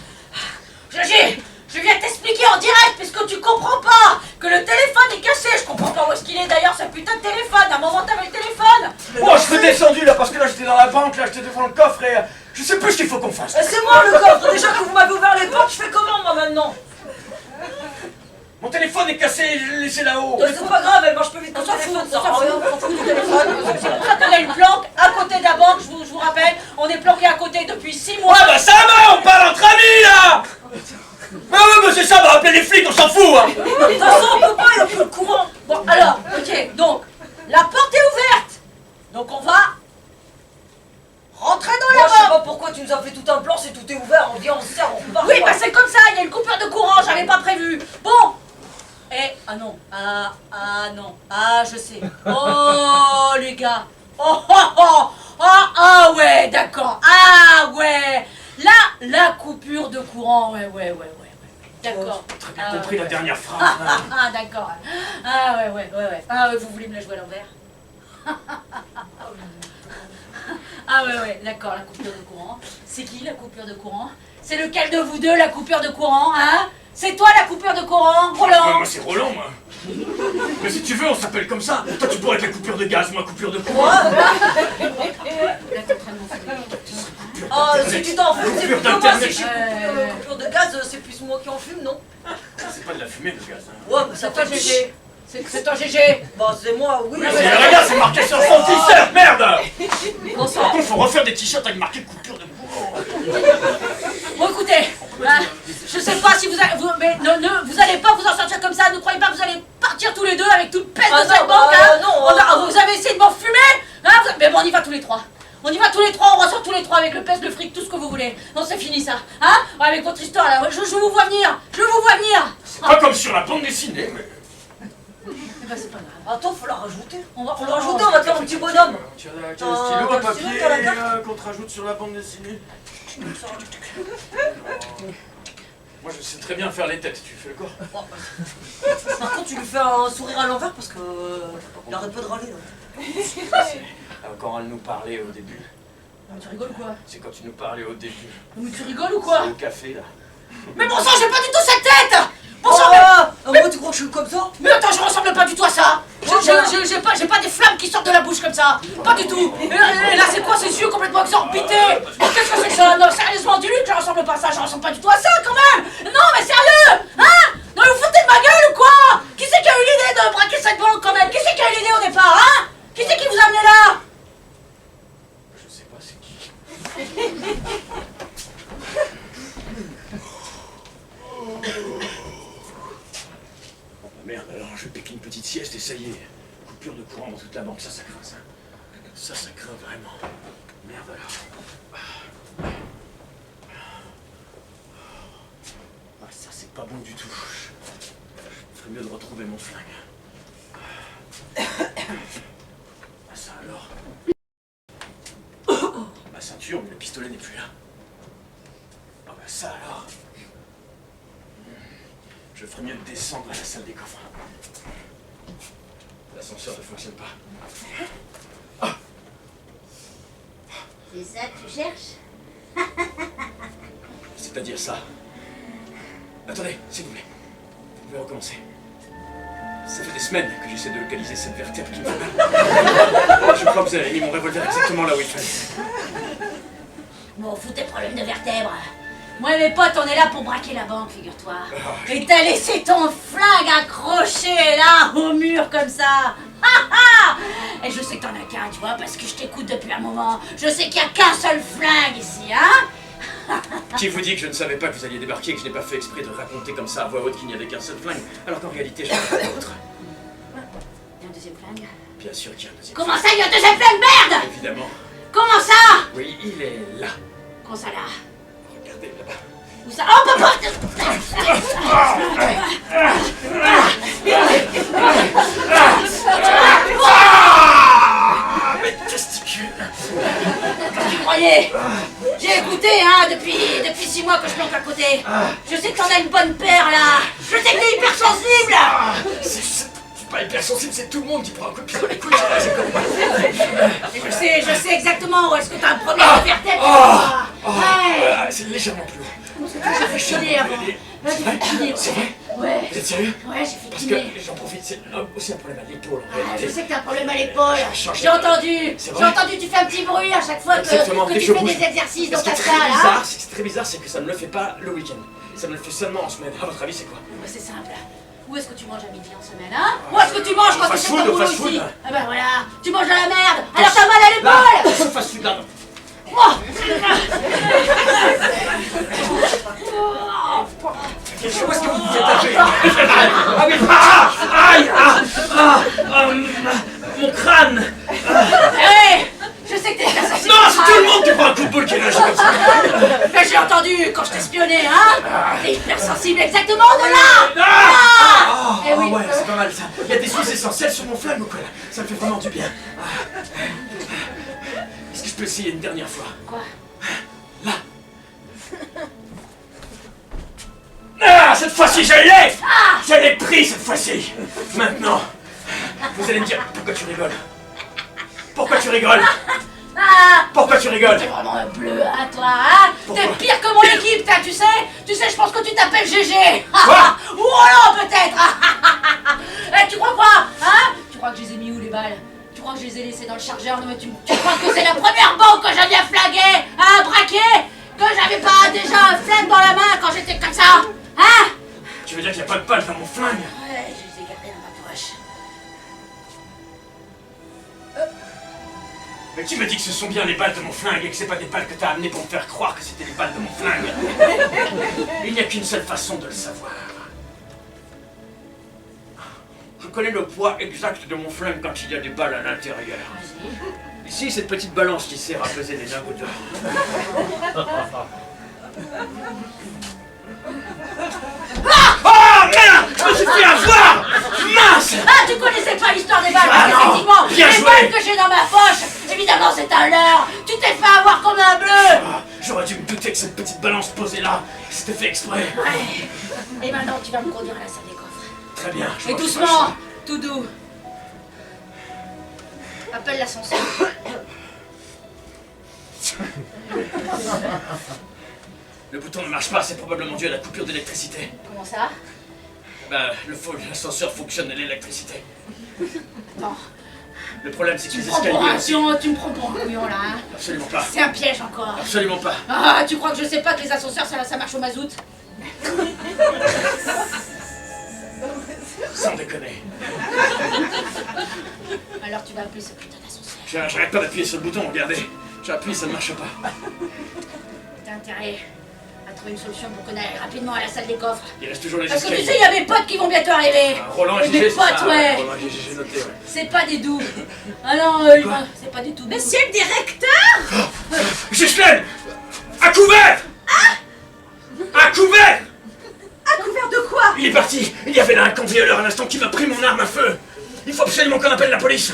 GG, je viens t'expliquer en direct puisque tu comprends pas que le téléphone est cassé. Je comprends pas où est-ce qu'il est d'ailleurs ce putain de téléphone. À un moment t'avais le téléphone. Bon, je suis descendu là parce que là j'étais dans la banque, là j'étais devant le coffre et je sais plus ce qu'il faut qu'on fasse. C'est moi le coffre! Déjà que vous m'avez ouvert les portes, je fais comment moi maintenant? Mon téléphone est cassé, je l'ai laissé là-haut. C'est pas grave, elle marche plus vite que On le s'en fout, téléphone, on ça s'en rend fout, rien. on s'en fout du téléphone. C'est pour ça qu'on a une planque à côté de la banque, je vous rappelle. On est planqué à côté depuis 6 mois. Ouais bah ça va, on parle entre amis là. Ah ouais bah c'est ça, on va appeler les flics, on s'en fout hein. De toute façon, on peut pas, il n'y a plus le courant. Bon, alors, ok, donc, la porte est ouverte. Donc on va rentrer dans Moi, la je sais banque. pas pourquoi tu nous as fait tout un plan, c'est tout est ouvert, on vient, on se sert, on repart. Oui, quoi. bah c'est comme ça, il y a une coupure de courant, j'avais pas prévu. Bon. Ah non, non, je sais. Oh les gars. Ouais, d'accord. Ah ouais. Là, la coupure de courant, ouais. D'accord. Très bien compris la dernière phrase. Hein. Ah d'accord. Ah ouais. Ah ouais, vous voulez me la jouer à l'envers? Ah ouais, d'accord, la coupure de courant. C'est qui la coupure de courant? C'est lequel de vous deux la coupure de courant, hein? C'est toi la coupure de courant, Roland? Moi c'est Roland moi. Mais si tu veux on s'appelle comme ça. Toi tu pourrais être la coupure de gaz, moi coupure de courant. Là t'es en train Ah, si tu t'en fumes, c'est Coupure plutôt moi. d'Internet. Si j'ai coupure de gaz, c'est plus moi qui en fume, non? C'est pas de la fumée, le gaz. Hein. Ouais, bah ça C'est toi, fait GG. C'est toi, GG. Bah, c'est moi, oui. Mais regarde, c'est marqué sur son t-shirt, merde! Bon, ça. Par contre, faut refaire des t-shirts avec marqué coupure de courant. Bon, écoutez, je sais pas si vous allez, vous allez pas vous en sortir comme ça. Ne croyez pas que vous allez partir tous les deux avec toute peste Ah de cette non, banque. bah, Hein. non, Vous avez essayé de m'en fumer. Hein, mais bon, on y va tous les trois. On y va tous les trois, on ressort tous les trois avec le peste, le fric, tout ce que vous voulez. Non, c'est fini ça. Hein? Ouais, avec votre histoire là, je vous vois venir. Je vous vois venir. C'est pas comme sur la bande dessinée, mais... Eh ben, c'est pas grave. Attends, faut la rajouter. On va Faut la rajouter, on va te faire un petit bonhomme. Tu as le Ah, stylo t'as à le papier stylo, t'as la carte qu'on te rajoute sur la bande dessinée? Moi, je sais très bien faire les têtes. Tu fais le corps? Par contre, tu lui fais un sourire à l'envers parce que. Il arrête pas de râler là. Quand elle nous parlait au début. Mais tu rigoles ou quoi? C'est quand tu nous parlais au début. Mais tu rigoles ou quoi? Au café, là. Mais bon sang, j'ai pas du tout cette tête! Bon sang, Moi, tu crois que je suis comme ça? mais attends, je ressemble pas du tout à ça! J'ai pas des flammes qui sortent de la bouche comme ça! Pas du tout! Et là, c'est quoi ces yeux complètement exorbités? Qu'est-ce que c'est que ça? Non, sérieusement, dis-lui que je ressemble pas à ça, je ressemble pas du tout à ça quand même! Non, mais sérieux! Hein? Non, vous foutez de ma gueule ou quoi? Qui c'est qui a eu l'idée de braquer cette banque quand même? Qui c'est qui a eu l'idée au départ, hein? Qui c'est qui vous a amené là? Je sais pas, c'est qui? Oh bah merde, alors je pique une petite sieste et ça y est. Coupure de courant dans toute la banque, ça craint ça. Ça craint vraiment. Merde alors. Ah, ça c'est pas bon du tout. Je ferais mieux de retrouver mon flingue. Ah ça alors. Ma ceinture, mais le pistolet n'est plus là. Ah bah ça alors. Je ferais mieux de descendre à la salle des coffres. L'ascenseur ne fonctionne pas. C'est ça que tu cherches? C'est-à-dire ça. Attendez, s'il vous plaît. Vous pouvez recommencer. Ça fait des semaines que j'essaie de localiser cette vertèbre qui me fait mal. Je crois que vous avez mis mon revolver exactement là où il fallait. Bon, fous tes problèmes de vertèbres. Moi et mes potes, on est là pour braquer la banque, figure-toi. Et t'as laissé ton flingue accroché là, au mur, comme ça. Et je sais que t'en as qu'un, tu vois, parce que je t'écoute depuis un moment. Je sais qu'il n'y a qu'un seul flingue ici, hein? Qui vous dit que je ne savais pas que vous alliez débarquer et que je n'ai pas fait exprès de raconter comme ça à voix haute qu'il n'y avait qu'un seul flingue, alors qu'en réalité j'en ai d'autres. Il y a un deuxième flingue? Bien sûr qu'il y a un deuxième Comment ça, il y a un deuxième flingue, merde? Évidemment. Comment ça? Oui, il est là. Comment ça là? Regardez là-bas. Où ça? Oh, papa! Ah, mais testicule. Tu croyais? J'ai écouté, hein, depuis 6 mois que je planque à côté. Je sais que t'en as une bonne paire, là. Je sais que t'es hypersensible. C'est pas hypersensible, c'est tout le monde qui prend un coup de pied dans les couilles. C'est comme moi. Et je sais exactement où est-ce que t'as un problème de vertèbre. Ouais. C'est légèrement plus haut. J'ai fait chiller avant. Là, j'ai fait chiller. C'est vrai? Ouais. Vous êtes sérieux? Ouais, j'ai fait Parce que chiller. j'en profite, c'est aussi un problème à l'épaule en Ah, je réalité. sais que t'as un problème à l'épaule. Change J'ai entendu. C'est J'ai vrai entendu, tu fais un petit bruit à chaque fois Exactement, que dès tu que je fais bouge. des exercices dans Ce qui ta est très salle. Hein. bizarre, c'est très bizarre, c'est que ça ne le fait pas le week-end. Ça me le fait seulement en semaine. À votre avis, c'est quoi? Bah, c'est simple. Où est-ce que tu manges à midi en semaine, hein? Où est-ce que tu manges quand tu fast fais ton food, boulot fast food. ici? Ah bah voilà, tu manges de la merde. Alors t'as mal à l'épaule. C'est fast food là. Oh. Où est-ce que vous vous êtes tapé? Ah oui! Aïe! Mon crâne! Hé, je sais que t'es hypersensible. Non, c'est tout le monde qui prend un coup de boule qui est lâché comme ça! Mais j'ai entendu quand je t'ai espionné, hein? T'es hypersensible exactement de là. Ah! Eh oui. Ouais, c'est pas mal ça. Il y a des choses essentielles sur mon flingue ou quoi là? Ça me fait vraiment du bien. Est-ce que je peux essayer une dernière fois? Quoi? Là! Ah, cette fois-ci, je l'ai! Je l'ai pris cette fois-ci! Maintenant, vous allez me dire pourquoi tu rigoles? Pourquoi tu rigoles? Ah! Pourquoi tu rigoles? T'es vraiment un bleu, hein, toi, hein? T'es pire que mon équipe, tu sais? Tu sais, je pense que tu t'appelles GG! Quoi? Ou Roland, peut-être! Eh, tu crois quoi? Hein? Tu crois que je les ai mis où, les balles? Tu crois que je les les ai laissés dans le chargeur. Non mais tu crois que c'est la première banque que je viens flaguer, hein, braquer? Que j'avais pas déjà un flingue dans la main quand j'étais comme ça? Hein? Tu veux dire qu'il n'y a pas de balles dans mon flingue? Ouais, je les ai gardés dans ma poche. Mais qui me dit que ce sont bien les balles de mon flingue et que c'est pas des balles que t'as amenées pour me faire croire que c'était les balles de mon flingue? Il n'y a qu'une seule façon de le savoir. Je connais le poids exact de mon flingue quand il y a des balles à l'intérieur. Ici, cette petite balance qui sert à peser les lingots d'or. Oh merde! Je me suis fait avoir! Mince! Ah, tu connaissais pas l'histoire des balles? Ah non, effectivement, bien les joué. balles que j'ai dans ma poche, évidemment c'est un leurre. Tu t'es fait avoir comme un bleu. Ah, j'aurais dû me douter que cette petite balance posée là, c'était fait exprès. Ouais. Et maintenant tu vas me conduire à la salle des coffres. Très bien. je Et vois que c'est doucement, tout doux. Appelle l'ascenseur. Le bouton ne marche pas, c'est probablement dû à la coupure d'électricité. Comment ça? L'ascenseur fonctionne à l'électricité. Non. Le problème, c'est que Tu me les prends pour escaliers un aussi. tu me prends pour un couillon là, hein? Absolument pas. C'est un piège encore. Absolument pas. Ah, tu crois que je sais pas que les ascenseurs ça marche au mazout? Sans déconner. Alors tu vas appeler ce putain d'ascenseur. J'arrête pas d'appuyer sur le bouton, regardez. J'appuie, ça ne marche pas. T'as intérêt à trouver une solution pour qu'on aille rapidement à la salle des coffres. Il reste toujours les Parce que tu escaliers. sais, il y a mes potes qui vont bientôt arriver. Roland et Mes Gégé, c'est potes, ça. ouais. Roland et Gégé, j'ai noté, ouais. C'est pas des doux. Ah non, c'est pas du tout doux. Monsieur le directeur! Ghislaine! À couvert! À couvert! À couvert de quoi? Il est parti! Il y avait là un cambrioleur à l'instant qui m'a pris mon arme à feu! Il faut absolument qu'on appelle la police!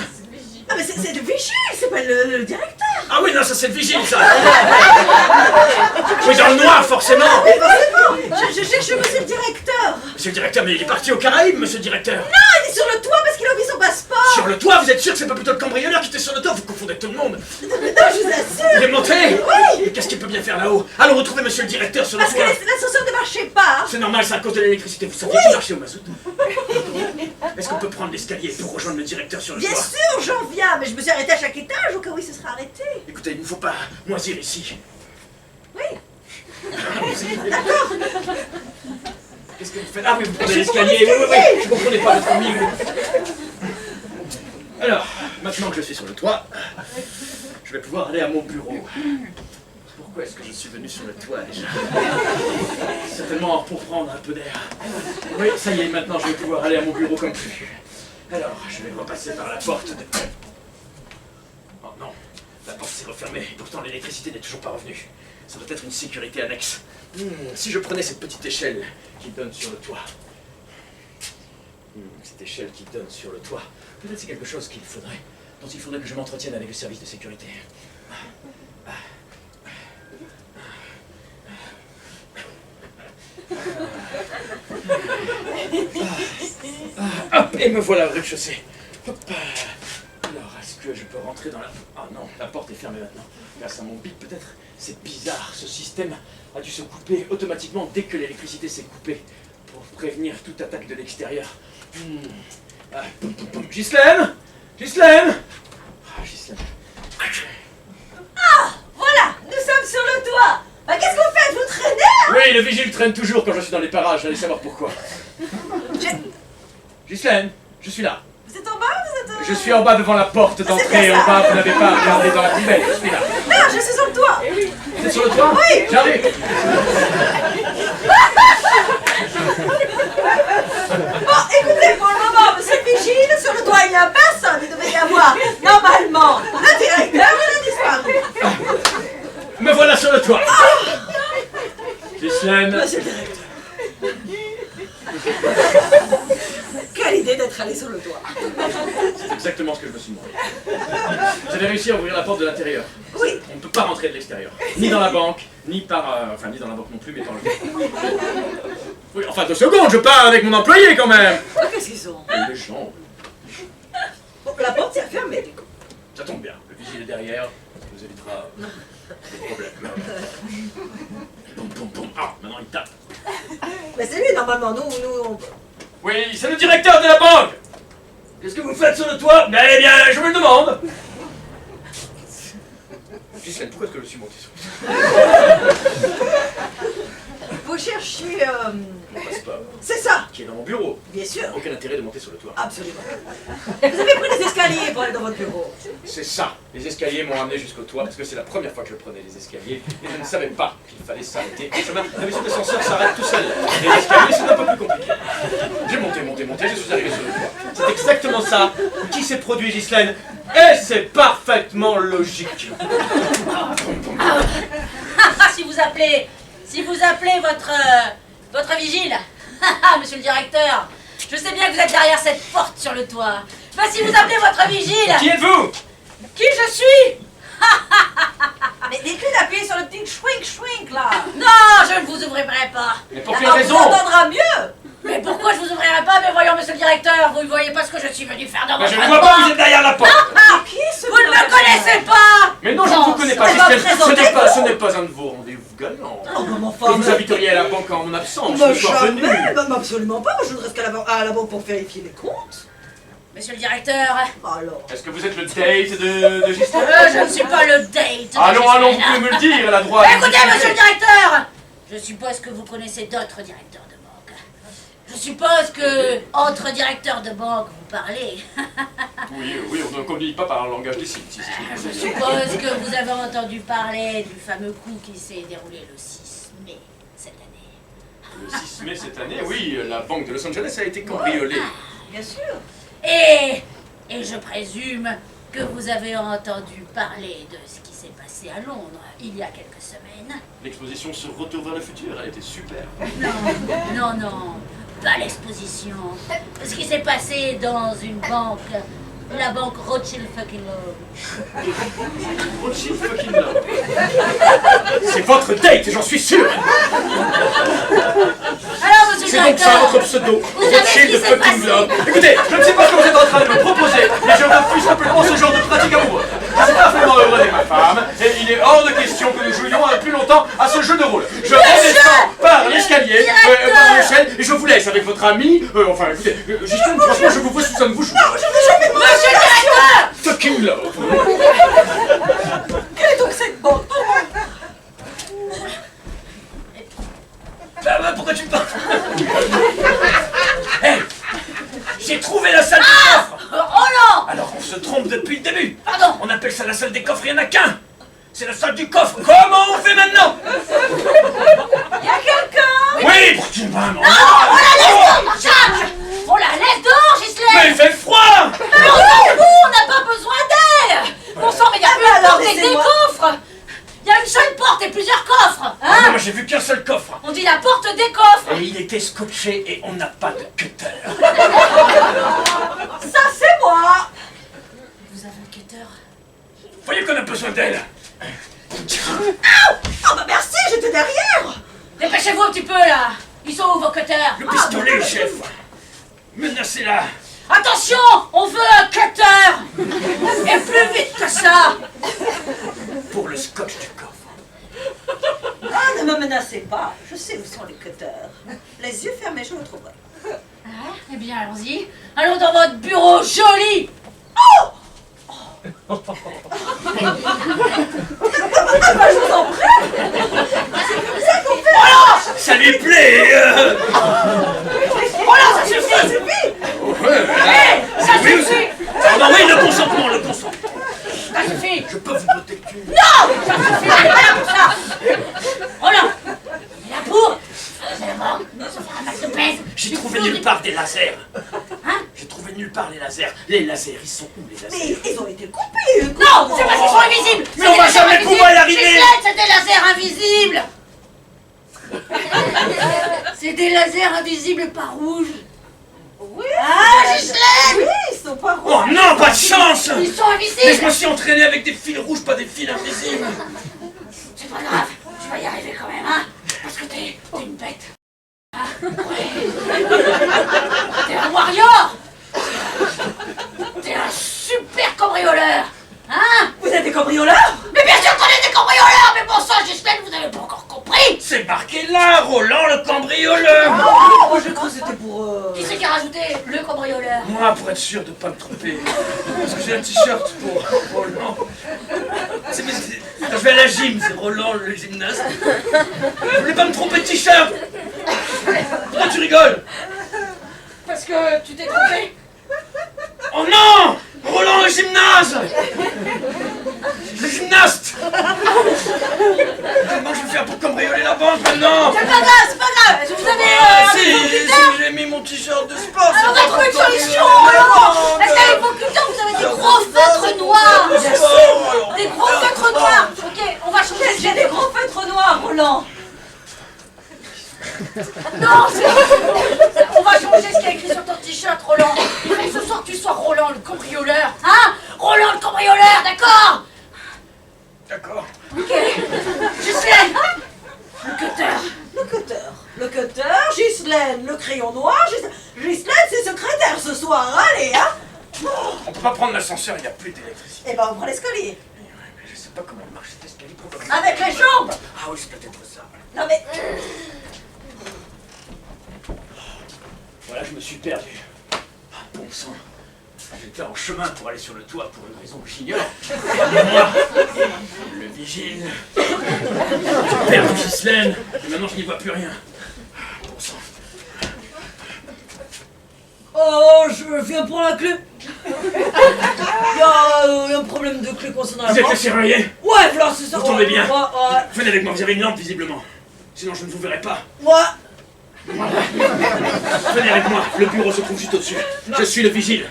Ah mais c'est le vigile, c'est pas le directeur! Ah oui, non, ça c'est le vigile, ça! Oui, dans le noir, forcément! Mais forcément! Je cherche monsieur le directeur! Monsieur le directeur, mais il est parti aux Caraïbes, monsieur le directeur! Non, il est sur le toit parce qu'il a oublié son passeport! Sur le toit, vous êtes sûr que c'est pas plutôt le cambrioleur qui était sur le toit? Vous confondez tout le monde! Non, je vous assure! Il est monté? Oui! Et qu'est-ce qu'il peut bien faire là-haut? Allons retrouver monsieur le directeur sur le Parce que toit! l'ascenseur ne marchait pas! C'est normal, c'est à cause de l'électricité. Vous saviez qu'il marchait au mazout? Est-ce qu'on peut prendre l'escalier pour rejoindre le directeur sur le Bien toit? sûr, j'en viens, mais je me suis arrêtée à chaque étage au cas où il se serait arrêté. Écoutez, il ne faut pas moisir ici. Oui. Qu'est-ce que vous faites? Ah oui, vous prenez Je l'escalier. prends Oui, l'escalier. je comprenais pas votre ami. Alors, maintenant que je suis sur le toit, je vais pouvoir aller à mon bureau. Pourquoi est-ce que je suis venu sur le toit déjà? Certainement pour prendre un peu d'air. Oui, ça y est, maintenant je vais pouvoir aller à mon bureau comme prévu. Alors, je vais repasser par la porte de... Oh non, la porte s'est refermée, et pourtant l'électricité n'est toujours pas revenue. Ça doit être une sécurité annexe. Si je prenais cette petite échelle qui donne sur le toit. Cette échelle qui donne sur le toit. Peut-être c'est quelque chose dont il faudrait que je m'entretienne avec le service de sécurité. Hop, et me voilà au rez-de-chaussée. Hop. Alors, est-ce que je peux rentrer dans la... Ah non, la porte est fermée maintenant. Grâce à mon bic, peut-être. C'est bizarre, ce système a dû se couper automatiquement dès que l'électricité s'est coupée pour prévenir toute attaque de l'extérieur. Ah, Ghislaine! Ghislaine! Ah, Ghislaine. Ah, voilà, nous sommes sur le toit. Bah, qu'est-ce que vous faites? Vous traînez, hein? Oui, le vigile traîne toujours quand je suis dans les parages, j'allais savoir pourquoi. Ghislaine, je suis là. Vous êtes en bas ou vous êtes... Je suis en bas devant la porte d'entrée, bien en ça. bas, vous n'avez pas regardé dans la poubelle, je suis là. Non, je suis sur le toit. Vous êtes sur le toit? Oui. J'arrive. Bon, écoutez, pour le moment, monsieur le vigile, sur le toit, il n'y a personne. Il devait y avoir, normalement, le directeur, il a disparu. Me voilà sur le toit. Ghislaine. Monsieur le directeur. Quelle idée d'être allé sur le toit. C'est exactement ce que je me suis demandé. Vous avez réussi à ouvrir la porte de l'intérieur. Oui. On ne peut pas rentrer de l'extérieur. Ni dans la banque, ni par... enfin, ni dans la banque non plus, mais par le... Oui, enfin, 2 secondes, je pars avec mon employé quand même. Qu'est-ce qu'ils sont? Les gens. Bon, la porte s'est fermée, du coup. Ça tombe bien, le vigile est derrière, ça nous évitera des problèmes. Boum, boum, boum. Ah, maintenant il tape. Mais c'est lui, normalement, nous, on... Oui, c'est le directeur de la banque. Qu'est-ce que vous faites sur le toit? Eh bien, je me le demande. Ghislaine, pourquoi est-ce que je suis monté sur le toit? Vous cherchez... Mon passeport, C'est ça, qui est dans mon bureau. bien sûr. Aucun intérêt de monter sur le toit. Absolument. Vous avez pris des escaliers pour aller dans votre bureau. C'est ça. Les escaliers m'ont amené jusqu'au toit parce que c'est la première fois que je prenais les escaliers et je ne savais pas qu'il fallait s'arrêter. D'habitude, l'ascenseur s'arrête tout seul. Les escaliers, c'est un peu plus compliqué. J'ai monté, je suis arrivé sur le toit. C'est exactement ça qui s'est produit, Ghislaine. Et c'est parfaitement logique. Si vous appelez votre vigile, monsieur le directeur, je sais bien que vous êtes derrière cette porte sur le toit. Mais si vous appelez votre vigile, Qui êtes-vous? qui je suis? Mais dites-lui d'appuyer sur le petit schwink là. Non, je ne vous ouvrirai pas. Mais pour quelle Alors, raison? on entendra mieux. Mais pourquoi je vous ouvrirai pas? Mais voyons, monsieur le directeur, vous ne voyez pas ce que je suis venu faire dans Ben, votre je ne vois pas, vous êtes derrière la porte. Qui est ce Vous ne me connaissez pas. Mais non, je ne vous connais pas, c'est pas Ghislaine. présenté. Ce n'est pas un de vos rendez-vous galants. Oh, non, Que vous inviteriez à la banque en mon absence, Bah, je sois venu. jamais, bah, absolument pas. Moi, je ne reste à la banque pour vérifier les comptes. Monsieur le directeur, Alors. Est-ce que vous êtes le date de Ghislaine? je ne suis pas le date. de Allons, vous Ghislaine. pouvez me le dire, à la droite. Écoutez, monsieur le directeur, je suppose que vous connaissez d'autres directeurs de banque. Je suppose que, entre directeurs de banque, vous parlez. Oui, on ne communique pas par le langage des signes. Si. Je suppose que vous avez entendu parler du fameux coup qui s'est déroulé le 6 mai cette année. Le 6 mai cette année, oui, la banque de Los Angeles a été cambriolée. Bien sûr. Et je présume que vous avez entendu parler de ce qui s'est passé à Londres il y a quelques semaines. L'exposition sur Retour vers le futur, elle était super. Non, pas l'exposition. Ce qui s'est passé dans une banque, la banque Rothschild fucking Law. Rothschild fucking love. C'est votre date, j'en suis sûr. Alors, monsieur le C'est donc ça directeur, votre pseudo, vous savez ce Rothschild qui s'est fucking passé. love. Écoutez, je ne sais pas ce que vous êtes en train de me proposer, mais je refuse complètement ce genre de pratique amoureuse. Je suis parfaitement heureux avec ma femme, et il est hors de question que nous jouions plus longtemps à ce jeu de rôle. Je redescends par l'escalier, par l'échelle, et je vous laisse avec votre ami. Enfin, écoutez, Ghislaine, franchement, je vous vois sous un de vos joues. Monsieur le directeur, Fucking love. Quelle est donc cette banque? Pourquoi tu me parles? Hey, j'ai trouvé la salle des coffres. oh non, Alors on se trompe depuis le début. pardon. On appelle ça la salle des coffres, il n'y en a qu'un. C'est la salle du coffre. Comment on fait maintenant? Il y a quelqu'un. Oui, pour qui vraiment? Jacques, on la laisse dehors, Mais Ghislaine. il fait froid. Mais on s'en fout, on n'a pas besoin d'elle. Bon sang, mais il y a plus de alors, porte et des laissez-moi. coffres. Il y a une seule porte et plusieurs coffres. Ah, Hein? non, moi j'ai vu qu'un seul coffre. On dit la porte des coffres. Et il était scotché et on n'a pas de cutter. Ça, c'est moi. Vous avez un cutter? Voyez qu'on a besoin d'elle. Oh, bah merci, j'étais derrière. Dépêchez-vous un petit peu là. Ils sont où vos cutters? Le pistolet, chef. Menacez-la. Attention, on veut un cutter. Et plus vite que ça. Pour le scotch du coffre. Ah, ne me menacez pas. Je sais où sont les cutters. Les yeux fermés, je vous trouverai. Ah, eh bien, allons-y. Allons dans votre bureau joli. Ça lui plaît. Oh là, ça suffit. Eh, ça suffit. Non, oui, le consentement, le consentement. Ça suffit. Je peux vous noter que tu... Non, ça suffit. On est pas là pour ça. Oh là, on est là pour vraiment se faire un max de pèse. J'ai trouvé nulle part des lasers. Hein? J'ai trouvé nulle part les lasers. Les lasers, ils sont où les lasers? Mais ils ont été coupés. Non, c'est parce qu'ils sont invisibles. Mais on va jamais pouvoir y arriver. Ghislaine, c'est des lasers invisibles. C'est des lasers invisibles pas rouges. Oui. Ah, Ghislaine. Oui, ils sont pas rouges. Oh non, pas de chance. Ils sont Mais je invisibles. me suis entraîné avec des fils rouges, pas des fils invisibles. C'est pas grave, tu vas y arriver quand même, hein. Parce que t'es une bête. Ah, ouais. T'es un warrior. T'es un super cambrioleur. Hein? Vous êtes des cambrioleurs? Mais bien sûr qu'on est des cambrioleurs. Mais bon sang, Ghislaine, vous avez pas encore compris. C'est marqué là, Roland le cambrioleur. Oh, moi j'ai cru que c'était pour... Qui c'est qui a rajouté le cambrioleur? Moi, pour être sûr de pas me tromper, parce que j'ai un t-shirt pour Roland. Quand je vais à la gym, c'est Roland le gymnaste. Je voulais pas me tromper de t-shirt. Pourquoi tu rigoles? Parce que tu t'es trompé. Oh non! Roland le gymnase! Le gymnaste! Comment je vais faire pour cambrioler la banque maintenant? C'est pas grave, c'est pas grave. Vous avez Si j'ai mis mon t-shirt de sport. Alors on va trouver une solution, Roland. Parce qu'avec vos cultures, vous avez des gros feutres noirs. Des gros feutres noirs. Ok, on va changer. J'ai des gros feutres noirs, Roland. Non, on va changer ce qu'il y a écrit sur ton t-shirt, Roland. Il faut que ce soir tu sois Roland le cambrioleur. Hein? Roland le cambrioleur, d'accord? D'accord. Ok. Ghislaine, le cutter. Le cutter, Ghislaine, le crayon noir, Ghislaine, c'est secrétaire ce soir, allez, hein. On peut pas prendre l'ascenseur, il n'y a plus d'électricité. Eh ben, on prend l'escalier. Mais je sais pas comment marche cet escalier pour Avec les jambes. Ah oui, c'est peut-être ça. Non mais... Voilà, je me suis perdu. Ah, bon sang. J'étais en chemin pour aller sur le toit pour une raison que j'ignore. Et moi, le vigile, j'ai perdu Ghislaine, et maintenant je n'y vois plus rien. Bon sang. Oh, je viens pour la clé. Il y a un problème de clé concernant la Vous êtes le banque. serrurier? Ouais, voilà, c'est ça. Vous tombez bien. Ouais. Venez avec moi, vous avez une lampe visiblement. Sinon je ne vous verrai pas. Venez avec moi, le bureau se trouve juste au-dessus. Je suis le vigile.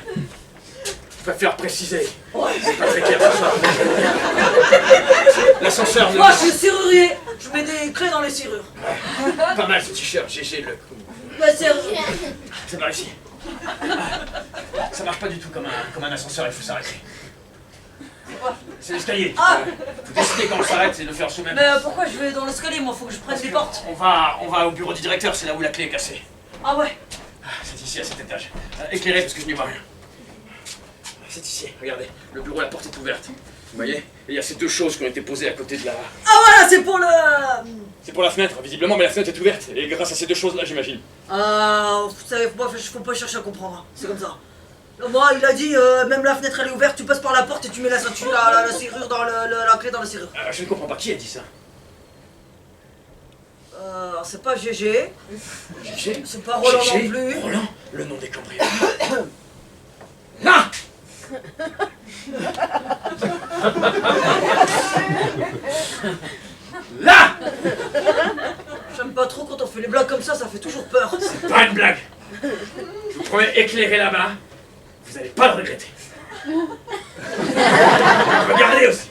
Je préfère préciser. C'est pas très clair ce soir. L'ascenseur, Moi, je suis serrurier. Je mets des clés dans les serrures. pas mal ce t-shirt, GG le... La serrure. Ça va ici. Ça marche pas du tout comme un ascenseur, il faut s'arrêter. C'est l'escalier. Ah. Faut décider quand on s'arrête et le faire sous-même. Mais pourquoi je vais dans l'escalier? Moi, faut que je prenne les portes. On va au bureau du directeur, c'est là où la clé est cassée. Ah ouais. C'est ici, à cet étage. Éclairé parce que je n'y vois rien. C'est ici, regardez. Le bureau, la porte est ouverte. Vous voyez? Et il y a ces deux choses qui ont été posées à côté de la... Ah voilà, c'est pour le... C'est pour la fenêtre, visiblement, mais la fenêtre est ouverte. Et grâce à ces deux choses-là, j'imagine. Vous savez, moi, faut pas chercher à comprendre. C'est comme ça. Moi, il a dit, même la fenêtre elle est ouverte, tu passes par la porte et tu mets la ceinture, la serrure dans la clé dans la serrure. Je ne comprends pas, qui a dit ça? C'est pas GG. GG? C'est pas Roland GG? non plus. Roland, le nom des cambrioleurs. Là! Là! J'aime pas trop quand on fait les blagues comme ça fait toujours peur. C'est pas une blague. Je vous promets, éclairé là-bas, vous n'allez pas le regretter. Regardez aussi.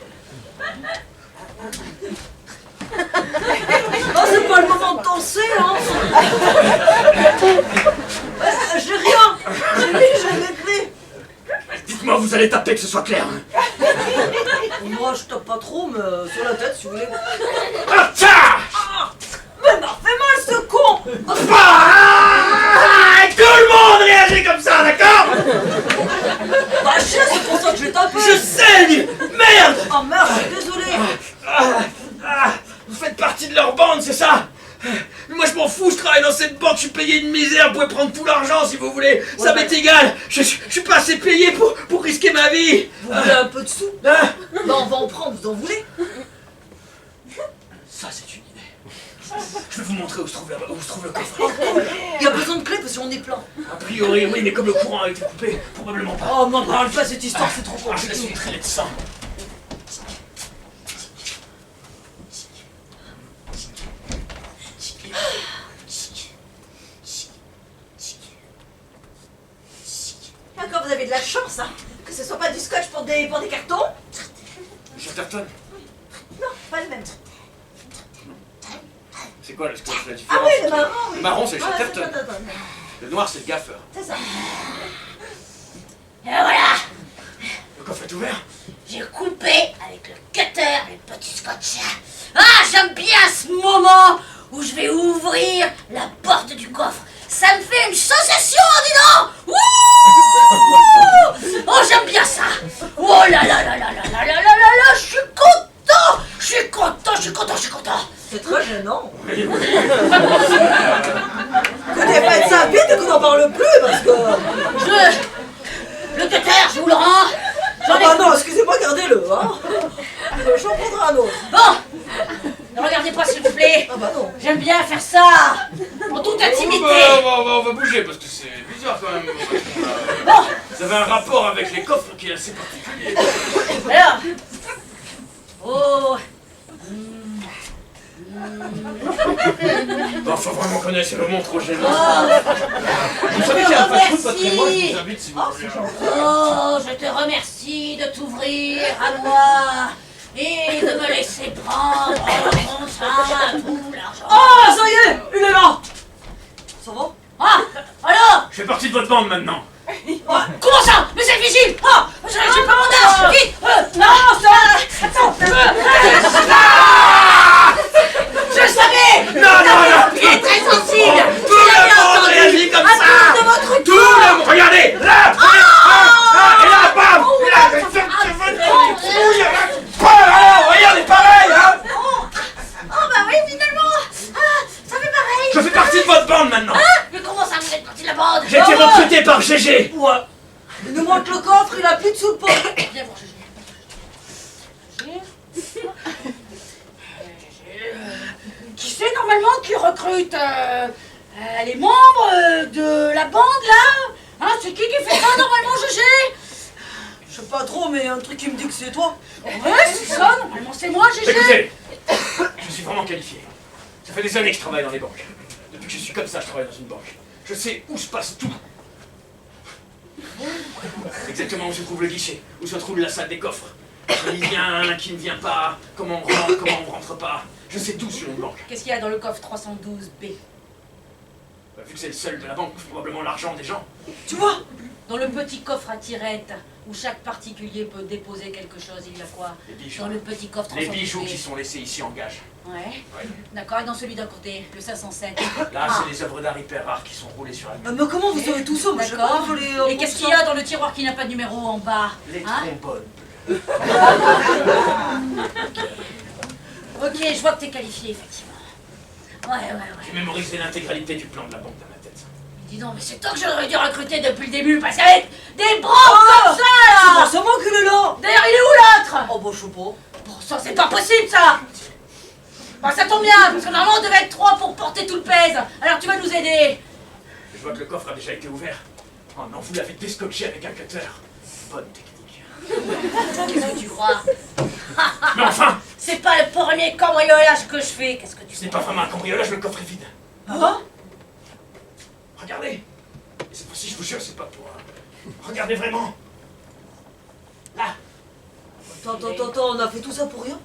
Oh, c'est pas le moment de danser, hein. J'ai rien. J'ai mes clés. Dites-moi, vous allez taper, que ce soit clair. Moi, je tape pas trop, mais sur la tête, si vous voulez. Ah, tcha! Mais m'a fait mal, ce con. Tout le monde réagit comme ça, d'accord? Bah, chier, c'est pour ça que j'ai tapé. Je saigne! Merde! Oh merde, je suis désolé. Vous faites partie de leur bande, c'est ça? Mais moi je m'en fous, je travaille dans cette banque, je suis payé une misère, vous pouvez prendre tout l'argent si vous voulez, ça m'est égal, je suis pas assez payé pour risquer ma vie. Vous voulez un peu de sous? Hein? Bah, on va en prendre, vous en voulez? Ça c'est une idée. Je vais vous montrer où se trouve le coffre. Il y a besoin de clés parce qu'on est plein. A priori, oui, mais comme le courant a été coupé, probablement pas. Oh, m'en parle pas, cette histoire, c'est trop Je laisse une compliqué. traînée de sang. D'accord, vous avez de la chance, hein. Que ce soit pas du scotch pour des cartons. Chatterton, Non, pas le même. c'est quoi la différence? Ah oui, le marron, oui. Le marron, c'est le Ah, Chatterton. attends. Le noir, c'est le gaffeur. C'est ça. Et voilà. Le coffre est ouvert? J'ai coupé avec le cutter les petits scotch. Ah, j'aime bien ce moment où je vais ouvrir la porte du coffre. Ça me fait une sensation, dis donc. Ouh. Oh, j'aime bien ça. Oh là là là là là là là là là là, je suis content. C'est très gênant. Oui, oui. Écoutez, faites ça vite et qu'on n'en parle plus parce que... Le cutter, je vous le rends. Ah bah non, excusez-moi, gardez-le, hein. J'en prendrai un autre. Bon, ne regardez pas s'il vous plaît. Ah bah non. J'aime bien faire ça en toute intimité. On va bouger parce que c'est bizarre quand même. Bon, Vous avez un rapport avec les coffres qui est assez particulier. alors. Oh. Bon, faut vraiment connaître, c'est vraiment trop gênant. Vous savez qu'il y a un fast-food pas très loin, je vous invite si vous voulez. Oh, je te remercie de t'ouvrir à moi et de me laisser prendre dans mon sein tout l'argent. Ah, ça y est, il est là. Ça va? Ah, alors. Je fais partie de votre bande maintenant. Comment ça? Mais c'est le vigile! Ah! J'ai pas mon âge! Vite! Non, ça! Attends! Je savais! Non! Il est très sensible! Tout le monde réagit comme ça! À cause de votre Tout le monde! Regardez! Là! Et là, bam! Et là, regardez, pareil, hein! Oh bah oui, finalement! Ah, ça fait pareil! Je fais partie de votre bande maintenant! Mais comment ça, vous êtes parti de la bande? J'ai été recruté par GG! Ouais. Il nous manque le coffre, il a plus de sous le pot. Viens voir Gégé. Qui c'est normalement qui recrute les membres de la bande là? Hein, c'est qui fait ça normalement, Gégé? Je sais pas trop, mais un truc qui me dit que c'est toi. Ouais, c'est ça, normalement c'est moi, Gégé. Écoutez, je suis vraiment qualifié. Ça fait des années que je travaille dans les banques. Depuis que je suis comme ça, je travaille dans une banque. Je sais où se passe tout. Exactement où se trouve le guichet, où se trouve la salle des coffres. Qui vient, qui ne vient pas, comment on rentre, comment on rentre pas. Je sais tout sur une banque. Qu'est-ce qu'il y a dans le coffre 312B? Bah, vu que c'est le seul de la banque, probablement l'argent des gens. Tu vois? Dans le petit coffre à tirette, où chaque particulier peut déposer quelque chose, il y a quoi? Les bijoux. Dans le petit coffre 312B. Les bijoux qui sont laissés ici en gage. Ouais. Ouais. D'accord, et dans celui d'un côté, le 507. Là, Ah. c'est des œuvres d'art hyper rares qui sont roulées sur la Ah, mur. mais comment vous savez tout ça? Moi, je sais D'accord. pas, je l'ai, Et qu'est-ce qu'il y a dans le tiroir qui n'a pas de numéro en bas? Les Hein? trombones. Ok, je vois que t'es qualifié, effectivement. Ouais. J'ai mémorisé l'intégralité du plan de la banque dans ma tête. Dis donc, mais c'est toi que j'aurais dû recruter depuis le début, parce qu'avec des bros comme ça, C'est là! forcément qu'il est là. D'ailleurs, il est où l'autre? Oh bah je sais pas. Bon, ça, c'est pas possible, ça! Bah, ça tombe bien, parce que normalement, on devait être 3 pour porter tout le pèse. Alors, tu vas nous aider. Je vois que le coffre a déjà été ouvert. Oh non, vous l'avez déscotché avec un cutter. Bonne technique. Qu'est-ce que tu crois? Mais enfin, C'est pas le premier cambriolage que je fais, qu'est-ce que tu ce n'est sais? pas vraiment un cambriolage, le coffre est vide. Ah? Regardez. Et cette fois-ci, je vous jure, c'est pas pour... Regardez vraiment. Là, Attends, on a fait tout ça pour rien?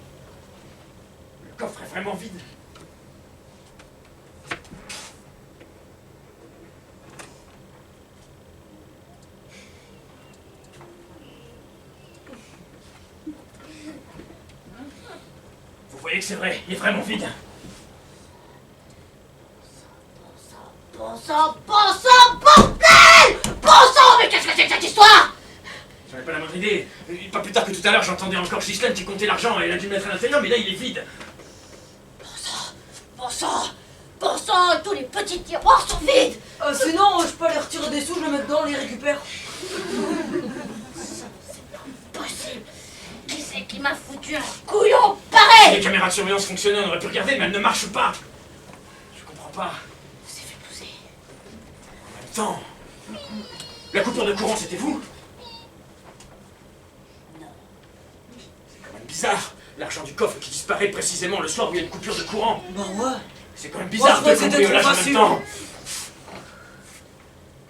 le coffre est vraiment vide. Vous voyez que c'est vrai, il est vraiment vide. Bon sang, bordel! Bon sang, mais qu'est-ce que c'est que cette histoire? J'en ai pas la moindre idée. Pas plus tard que tout à l'heure, j'entendais encore Ghislaine qui comptait l'argent et elle a dû le mettre à l'intérieur, mais là, il est vide. Bon sang, tous les petits tiroirs sont vides! Sinon, je peux aller retirer des sous, je le mets dedans, on les récupère. Possible! Qui c'est qui m'a foutu un couillon pareil? Les caméras de surveillance fonctionnaient, on aurait pu regarder, mais elles ne marchent pas. Je comprends pas. Vous s'est fait pousser. En même temps, la coupure de courant, c'était vous? Non. C'est quand même bizarre. L'argent du coffre qui disparaît précisément le soir où il y a une coupure de courant. Bah ouais. C'est quand même bizarre Moi, de je crois que c'était cambriolage trop en même facile. temps.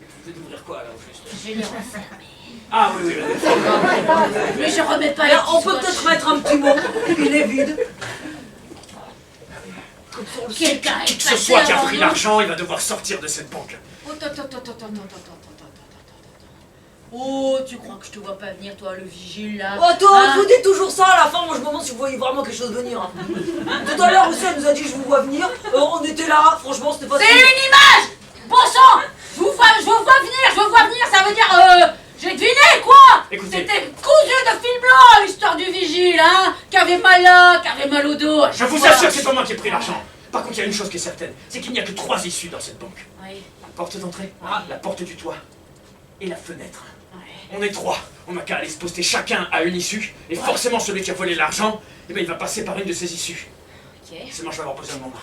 Vous venez d'ouvrir quoi, là, au juste? Je vais les refermer. Ah oui, Mais je remets pas Alors, les on petits peut scotch. peut-être mettre un petit mot. Il est vide. Comme ça, on le sait. Quelqu'un est Qui que ce passé soit qui a avant pris nous. l'argent, il va devoir sortir de cette banque. Attends. Oh, tu crois que je te vois pas venir, toi, le vigile, là? Attends, Hein? vous dites toujours ça à la fin, moi je me demande si vous voyez vraiment quelque chose venir. Tout à l'heure aussi elle nous a dit je vous vois venir, on était là, franchement c'était pas C'est une image! Bon sang! Je vous vois venir, ça veut dire, j'ai deviné, quoi! Écoutez. C'était cousu de fil blanc, l'histoire du vigile, hein! Qui avait mal là, qui avait mal au dos. Je vous assure que c'est pas moi qui ai pris l'argent. Par contre, il y a une chose qui est certaine, c'est qu'il n'y a que 3 issues dans cette banque. Oui. La porte d'entrée, la porte du toit et la fenêtre. Ouais. On est 3, on n'a qu'à aller se poster chacun à une issue, et forcément celui qui a volé l'argent, eh ben, il va passer par une de ces issues. Ok. Sinon je vais avoir besoin de mon arme.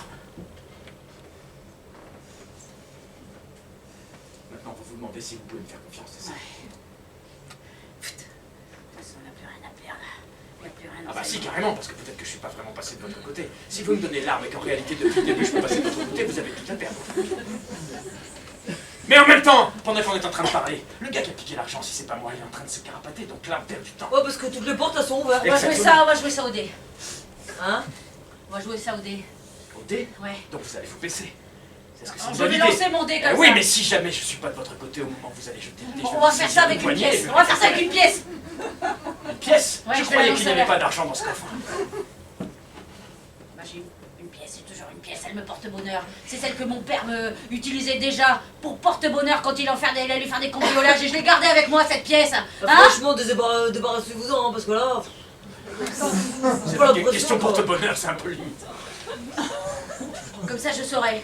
Maintenant, vous vous demandez si vous pouvez me faire confiance, c'est ça? De toute façon, on n'a plus rien à perdre. Il n'y a plus rien à Ah bah faire. si, carrément, parce que peut-être que je suis pas vraiment passé de votre côté. Si vous me donnez l'arme et qu'en réalité, depuis le début, je peux passer de votre côté, vous avez tout à perdre. Mais en même temps, pendant qu'on est en train de parler, le gars qui a piqué l'argent, si c'est pas moi, il est en train de se carapater, donc là, on perd du temps. Ouais, parce que toutes les portes elles sont ouvertes. On va jouer ça au dé. Hein? On va jouer ça au dé. Au dé, Ouais. donc vous allez vous baisser. C'est-ce que c'est Alors, une je bonne vais idée? lancer mon dé comme Oui, ça. mais si jamais je suis pas de votre côté au moment où vous allez jeter le dé, Bon, je on va vais faire vous ça saisir avec le une poignet et pièce. je On vais va faire ça avec une pièce. Une pièce? Ouais, Je je vais croyais la qu'il lancer n'y avait là. pas d'argent dans ce coffre. Bah, j'ai une pièce, c'est toujours une pièce, elle me porte bonheur. C'est celle que mon père me utilisait déjà pour porte-bonheur quand il allait faire des cambriolages et je l'ai gardée avec moi cette pièce. Hein? Franchement, débarrassez-vous-en, hein, parce que là. C'est pas pas la une question pression, quoi. porte-bonheur, c'est un peu limite. Comme ça je saurai.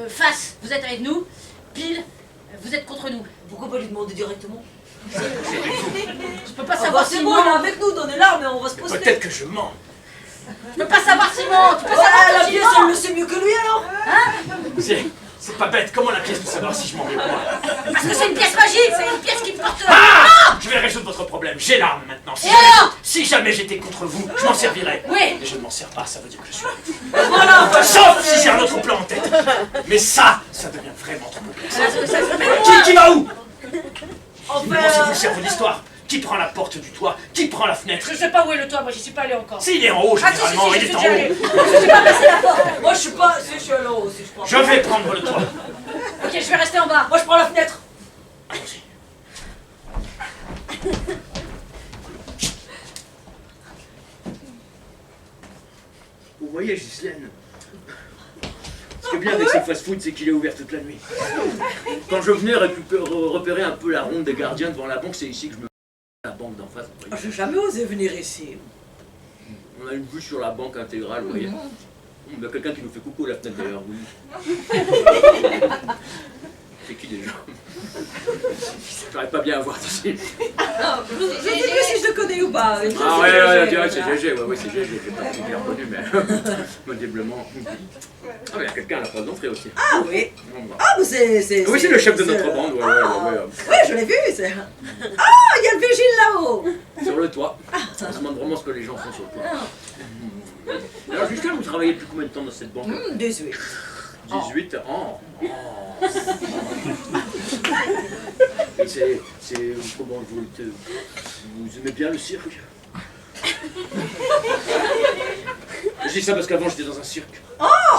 Face, vous êtes avec nous. Pile, vous êtes contre nous. Pourquoi pas lui demander directement? Je peux pas Ah savoir bah c'est si bon, ment. il est avec nous, donnez l'arme et on va se poster. Peut-être que je mens. Je peux pas savoir si ment. Tu peux Ouais, savoir la si pièce, ment. elle le sait mieux que lui alors. C'est pas bête, comment la pièce peut savoir si je mens mieux que moi? Parce que c'est une pièce magique, c'est une pièce qui porte. Ah! Je vais résoudre votre problème, j'ai l'arme maintenant. Si jamais j'étais contre vous, je m'en servirais. Oui. Mais je ne m'en sers pas, ça veut dire que je suis avec vous. Voilà. Sauf si j'ai un autre plan en tête. Mais ça devient vraiment trop complexe. Ça s'appelle- Qui va où? Enfin. Pensez-vous le cerveau d'histoire? Qui prend la porte du toit? Qui prend la fenêtre? Je sais pas où est le toit, moi j'y suis pas allé encore. S'il est en haut, Ah si, généralement, si, il je est suis en déjà allé. haut. Je suis pas passé la porte. Moi je suis pas. Je suis là aussi, je crois. Je vais prendre le toit. Ok, je vais rester en bas. Moi je prends la fenêtre. Allons-y. Vous voyez, Ghislaine, ce qui est bien avec ce fast-food, c'est qu'il est ouvert toute la nuit. Quand je venais repérer un peu la ronde des gardiens devant la banque, c'est ici que je me la banque d'en face. vous voyez. J'ai jamais osé venir ici. On a une vue sur la banque intégrale, vous voyez. Il y a quelqu'un qui nous fait coucou à la fenêtre d'ailleurs, oui. C'est qui déjà? J'arrive pas bien à voir d'ici. Je sais plus si je le connais ou pas. Ah ouais, direct, c'est GG, ouais, c'est GG, j'ai pas très bien reconnu, mais modiblement. Ah, mais il y a quelqu'un à la porte d'entrée aussi. Ah oui. Non, bah. Ah mais c'est. Oui, c'est le chef de notre bande, ouais. Ouais, je l'ai vu. C'est. Ah, il y a le vigile là-haut. Sur le toit. On se demande vraiment ce que les gens font sur le toit. Alors, Justin, vous travaillez depuis combien de temps dans cette banque? 18. 18 ans. Et c'est comment vous aimez bien le cirque? Je dis ça parce qu'avant j'étais dans un cirque.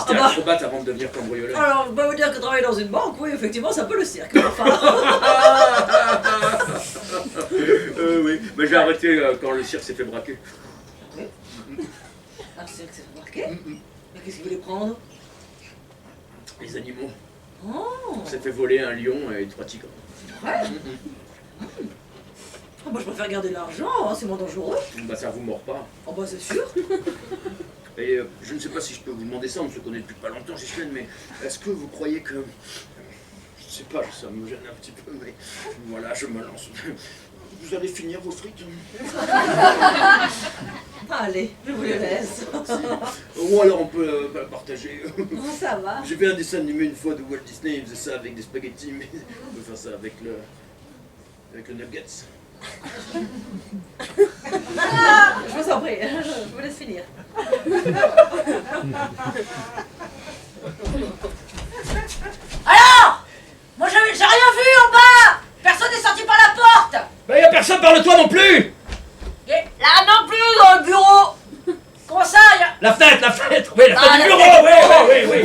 J'étais bah. acrobate avant de devenir cambrioleur. Alors, je peux vous dire que travailler dans une banque, oui, effectivement, c'est un peu le cirque. Enfin. Oui, mais j'ai arrêté quand le cirque s'est fait braquer. Ah, c'est que c'est remarqué. Mais qu'est-ce qu'ils voulaient prendre? Les animaux. Oh. On s'est fait voler un lion et 3 tigres. Ah, moi, je préfère garder l'argent, hein, c'est moins dangereux. Bah ça vous mord pas. Oh, bah, c'est sûr. Et je ne sais pas si je peux vous demander ça, on ne se connaît depuis pas longtemps, Ghislaine, mais est-ce que vous croyez que... Je sais pas, ça me gêne un petit peu, mais voilà, je me lance. Vous allez finir vos frites? Allez, je vous les laisse. Ou alors on peut partager. Non, ça va. J'ai vu un dessin animé une fois de Walt Disney, il faisait ça avec des spaghettis, mais on peut faire ça avec le nuggets. Je vous en prie, je vous laisse finir. Alors, moi j'ai rien vu en bas. Personne n'est sorti par la porte. Bah y a personne par le toit non plus! Là non plus dans le bureau. Comment ça y a... La fenêtre, oui, la fenêtre Ah, du la bureau, oui.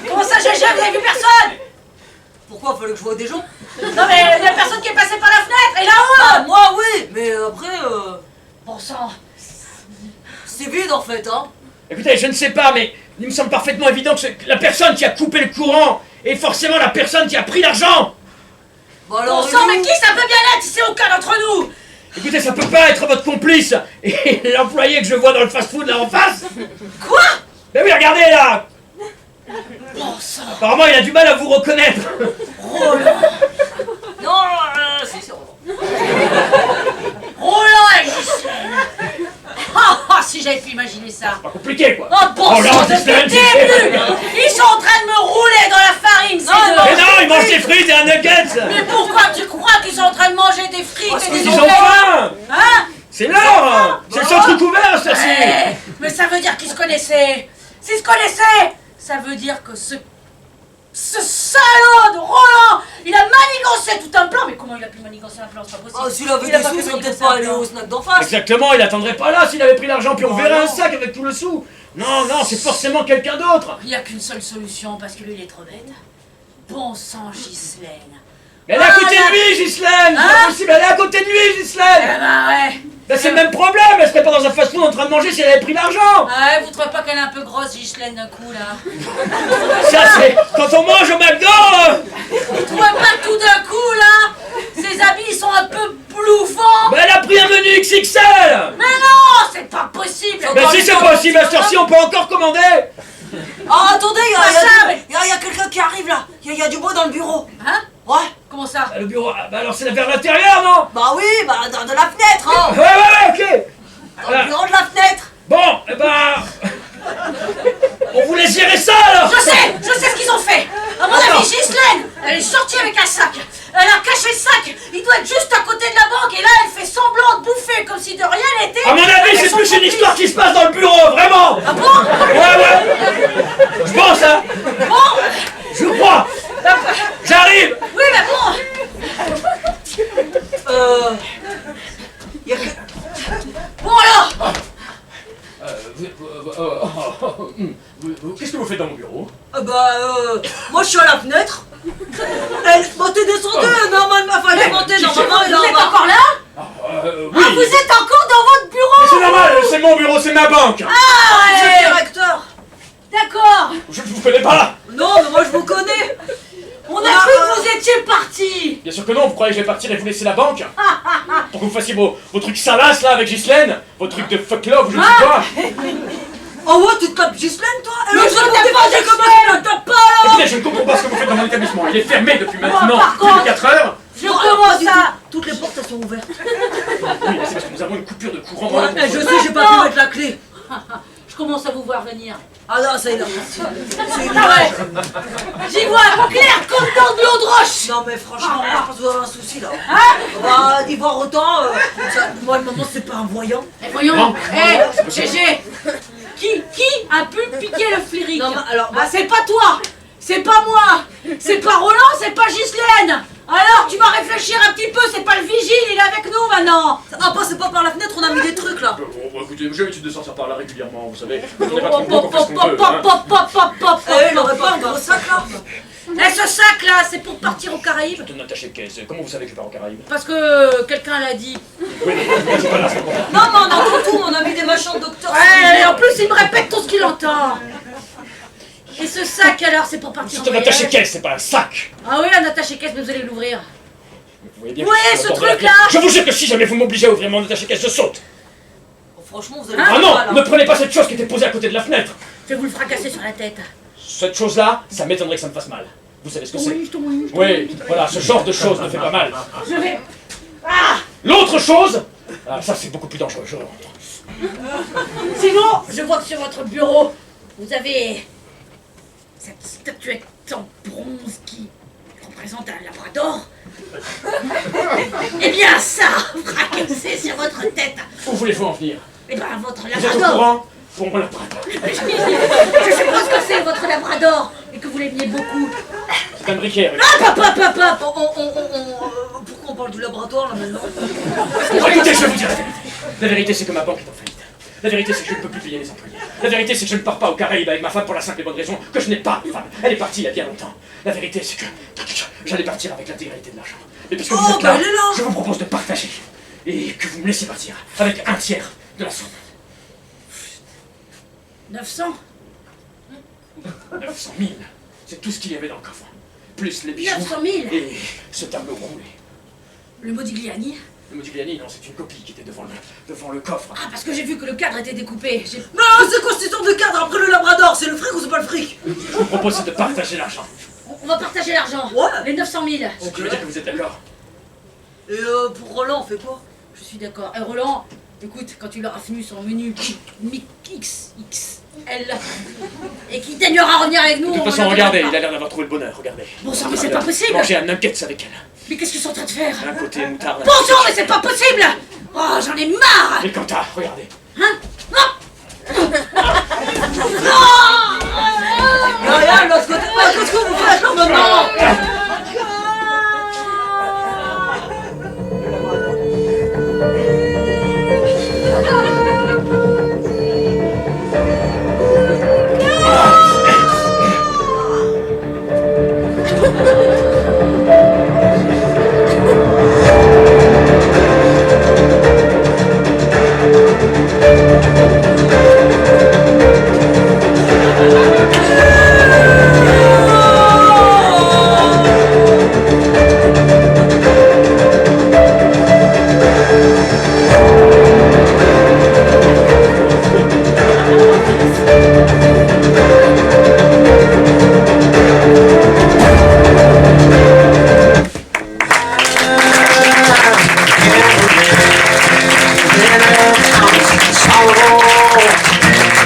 Comment ça GG, vous avez vu personne? Pourquoi fallait que je voie des gens? Non mais il y a personne qui est passé par la fenêtre. Et là-haut. Ah, moi oui, mais après, Bon sang. c'est vide en fait, hein. Écoutez, je ne sais pas, mais il me semble parfaitement évident que la personne qui a coupé le courant est forcément la personne qui a pris l'argent! Bah alors, Bon sang, mais qui ça peut bien être si c'est aucun d'entre nous? Écoutez, ça peut pas être votre complice et l'employé que je vois dans le fast-food là en face! Quoi? Ben oui, regardez là! Bon sang. Apparemment, il a du mal à vous reconnaître! Roland. Non, c'est Roland. Roland et Ghislaine. Si j'avais pu imaginer ça. Pas compliqué, quoi! Oh bon Roland, sang, depuis Ghislaine, le début. Ils sont en train de me rouler dans la farine, ces deux. Mais non, ils mangent des frites et un nuggets! Mais pourquoi tu crois qu'ils sont en train de manger des frites Parce et qu'ils des Ils ont omelettes? faim! Hein? C'est l'heure! C'est le centre couvert, ça, Eh, mais ça veut dire qu'ils se connaissaient. S'ils se connaissaient, ça veut dire que ce salaud de Roland, il a manigancé tout un plan. Mais comment il a pu manigancer un plan? C'est pas possible. Oh, s'il avait Il a des pas sous, pu il serait peut-être manigancer pas un allé plan. au snack d'en face. Exactement, il attendrait pas là s'il avait pris l'argent, puis on Oh, verrait un non. sac avec tout le sou. Non, non, c'est forcément quelqu'un d'autre. Il n'y a qu'une seule solution parce que lui il est trop bête. Bon sang, Ghislaine. Mais elle est à côté de lui, Ghislaine. C'est pas Hein? possible, elle est à côté de lui, Eh Ghislaine. ben ouais. Ben, c'est le même problème, elle serait pas dans un fast-food en train de manger si elle avait pris l'argent. Ouais, vous trouvez pas qu'elle est un peu grosse, Ghislaine, d'un coup là? Ça, c'est quand on mange au McDo. Vous trouvez pas que tout d'un coup là, ses habits ils sont un peu bluffants? Ben, elle a pris un menu XXL. Mais non, c'est pas possible. Ben, si c'est possible, à cette heure-ci, on peut encore commander. Ah, attendez, Pas ça, il y a quelqu'un qui arrive là. Il y a du beau dans le bureau. Hein? Ouais. Comment ça? Le bureau, bah alors c'est vers l'intérieur, non? Bah oui, bah de la fenêtre, hein. Ouais, ok. Dans le bureau de la fenêtre. Bon, eh ben... on vous laisse gérer ça, alors. Je sais ce qu'ils ont fait. À mon avis, Ghislaine, elle est sortie avec un sac. Elle a caché le sac. Il doit être juste à côté de la banque. Et là, elle fait semblant de bouffer comme si de rien n'était. À mon avis, c'est plus une histoire qui se passe dans le bureau, vraiment. Ah bon? Ouais. Je pense, hein. Bon. Je crois. J'arrive. Oui, mais bon. Il y a que... Bon alors. Qu'est-ce que vous faites dans mon bureau? moi je suis à la fenêtre. Bon, t'es descendu, normalement, fallait monter, normalement, il est Vous en êtes bas. encore là? Oui. Ah, vous êtes encore dans votre bureau? C'est normal, c'est mon bureau, c'est ma banque. Ah C'est le ouais. directeur. D'accord. Je ne vous connais pas. Non, mais moi je vous connais. On a cru que vous étiez parti. Bien sûr que non, vous croyez que je vais partir et vous laisser la banque? Pour que vous fassissiez vos trucs salaces là avec Ghislaine? Vos trucs de fuck love ou je ne sais quoi? Oh ouais, tu te tapes Ghislaine, toi? Mais Alors, je je tape t'ai pas pas dit comment tu la tapes pas, là. Écoutez, je ne comprends pas ce que vous faites dans mon établissement. Il est fermé depuis maintenant par plus de contre- 4 heures. Je Non, commence pas du à... tout. Toutes les portes, elles sont ouvertes. Oui, c'est parce que nous avons une coupure de courant dans Ouais, la je sais, j'ai pas pu mettre la clé. Je commence à vous voir venir. Ah non, ça y est, là. C'est une Ah ouais. J'y vois clair comme dans de l'eau de roche. Non, mais franchement, je pense que vous avez un souci, là. Hein? Bah, d'y voir autant, moi, le moment, c'est pas un voyant. Eh voyons. Non. GG. Qui a pu piquer le flic? Non, mais alors, Ah, c'est pas toi. C'est pas moi. C'est pas Roland, c'est pas Ghislaine. Alors, tu vas réfléchir un petit peu, c'est pas le vigile, il est avec nous maintenant. Ah, passez pas par la fenêtre, on a mis des trucs, là. Bon, écoutez, j'ai l'habitude de sortir par là régulièrement, vous savez. On Hop, n'est pas trop hop, gros qu'on fait ce hop, qu'on hop, peut. hein. hop. Eh, il aurait pas un gros sac, là. Et ce sac là, c'est pour partir aux Caraïbes? De Natacha Caisse, comment vous savez que je pars aux Caraïbes? Parce que quelqu'un l'a dit. Oui, mais c'est pas là, c'est pas là. Non, mais on a tout, on a mis des machins de docteur. Ouais, et en plus il me répète tout ce qu'il entend. Et ce sac alors, c'est pour partir en C'est un attaché voyage? caisse, c'est pas un sac! Ah oui, un attaché caisse, mais vous allez l'ouvrir. Vous voyez bien Vous que je voyez suis ce au bord de la truc-là? plaie. Je vous jure que si jamais vous m'obligez à ouvrir mon attaché caisse, je saute! Oh, franchement, vous allez Ah pas non! là. Ne prenez pas cette chose qui était posée à côté de la fenêtre! Je vais vous le fracasser sur la tête. Cette chose-là, ça m'étonnerait que ça me fasse mal. Vous savez ce que c'est? Oui, je te mouille. Oui, voilà, ce genre de choses ne fait pas mal. Je vais... L'autre chose, ah, ça c'est beaucoup plus dangereux, je rentre. Sinon, je vois que sur votre bureau, vous avez cette statuette en bronze qui représente un labrador. Eh bien, ça, fracassé sur votre tête. Où voulez-vous en venir? Eh ben, votre Vous êtes au labrador. courant? Pour mon labrador. Je suppose que c'est votre labrador et que vous l'aimiez beaucoup. C'est un briquet. avec- Hop, hop, hop, hop, hop. Pourquoi on parle du laboratoire, là, maintenant? Écoutez, je vais vous dire la vérité. La vérité, c'est que ma banque est en faillite. La vérité, c'est que je ne peux plus payer les employés. La vérité, c'est que je ne pars pas aux Caraïbes avec ma femme pour la simple et bonne raison que je n'ai pas de femme. Elle est partie il y a bien longtemps. La vérité, c'est que j'allais partir avec l'intégralité de l'argent. Mais puisque vous Oh, êtes bah, là, elle est là. je vous propose de partager. Et que vous me laissiez partir avec un tiers de la somme. 900. 900 000. C'est tout ce qu'il y avait dans le coffre. Plus les bijoux 900 000. et ce tableau roulé. Le Modigliani. Modigliani, non, c'est une copie qui était devant le coffre. Ah, parce que j'ai vu que le cadre était découpé. Non, c'est quoi cette histoire de cadre après le Labrador? C'est le fric ou c'est pas le fric? Je vous propose c'est de partager l'argent. On va partager l'argent. Ouais. Les 900 000. Ce qui veut dire que vous êtes d'accord. Et pour Roland, on fait quoi? Je suis d'accord. Et Roland, écoute, quand tu l'auras fini son menu XXL et qu'il daignera revenir avec nous. De toute on façon, le regardez, donnera il a l'air d'avoir trouvé le bonheur, regardez. pas. Bon sang, mais c'est pas possible. Manger un nuggets avec elle. Mais qu'est-ce qu'ils sont en train de faire? Un côté moutarde. Bon sang, mais c'est pas possible. Oh, j'en ai marre. Et Quentin, regardez. Hein? Non. Rien, de l'autre côté, qu'est-ce que vous faites là maintenant?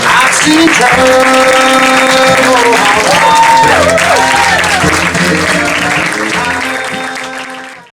I've seen trouble.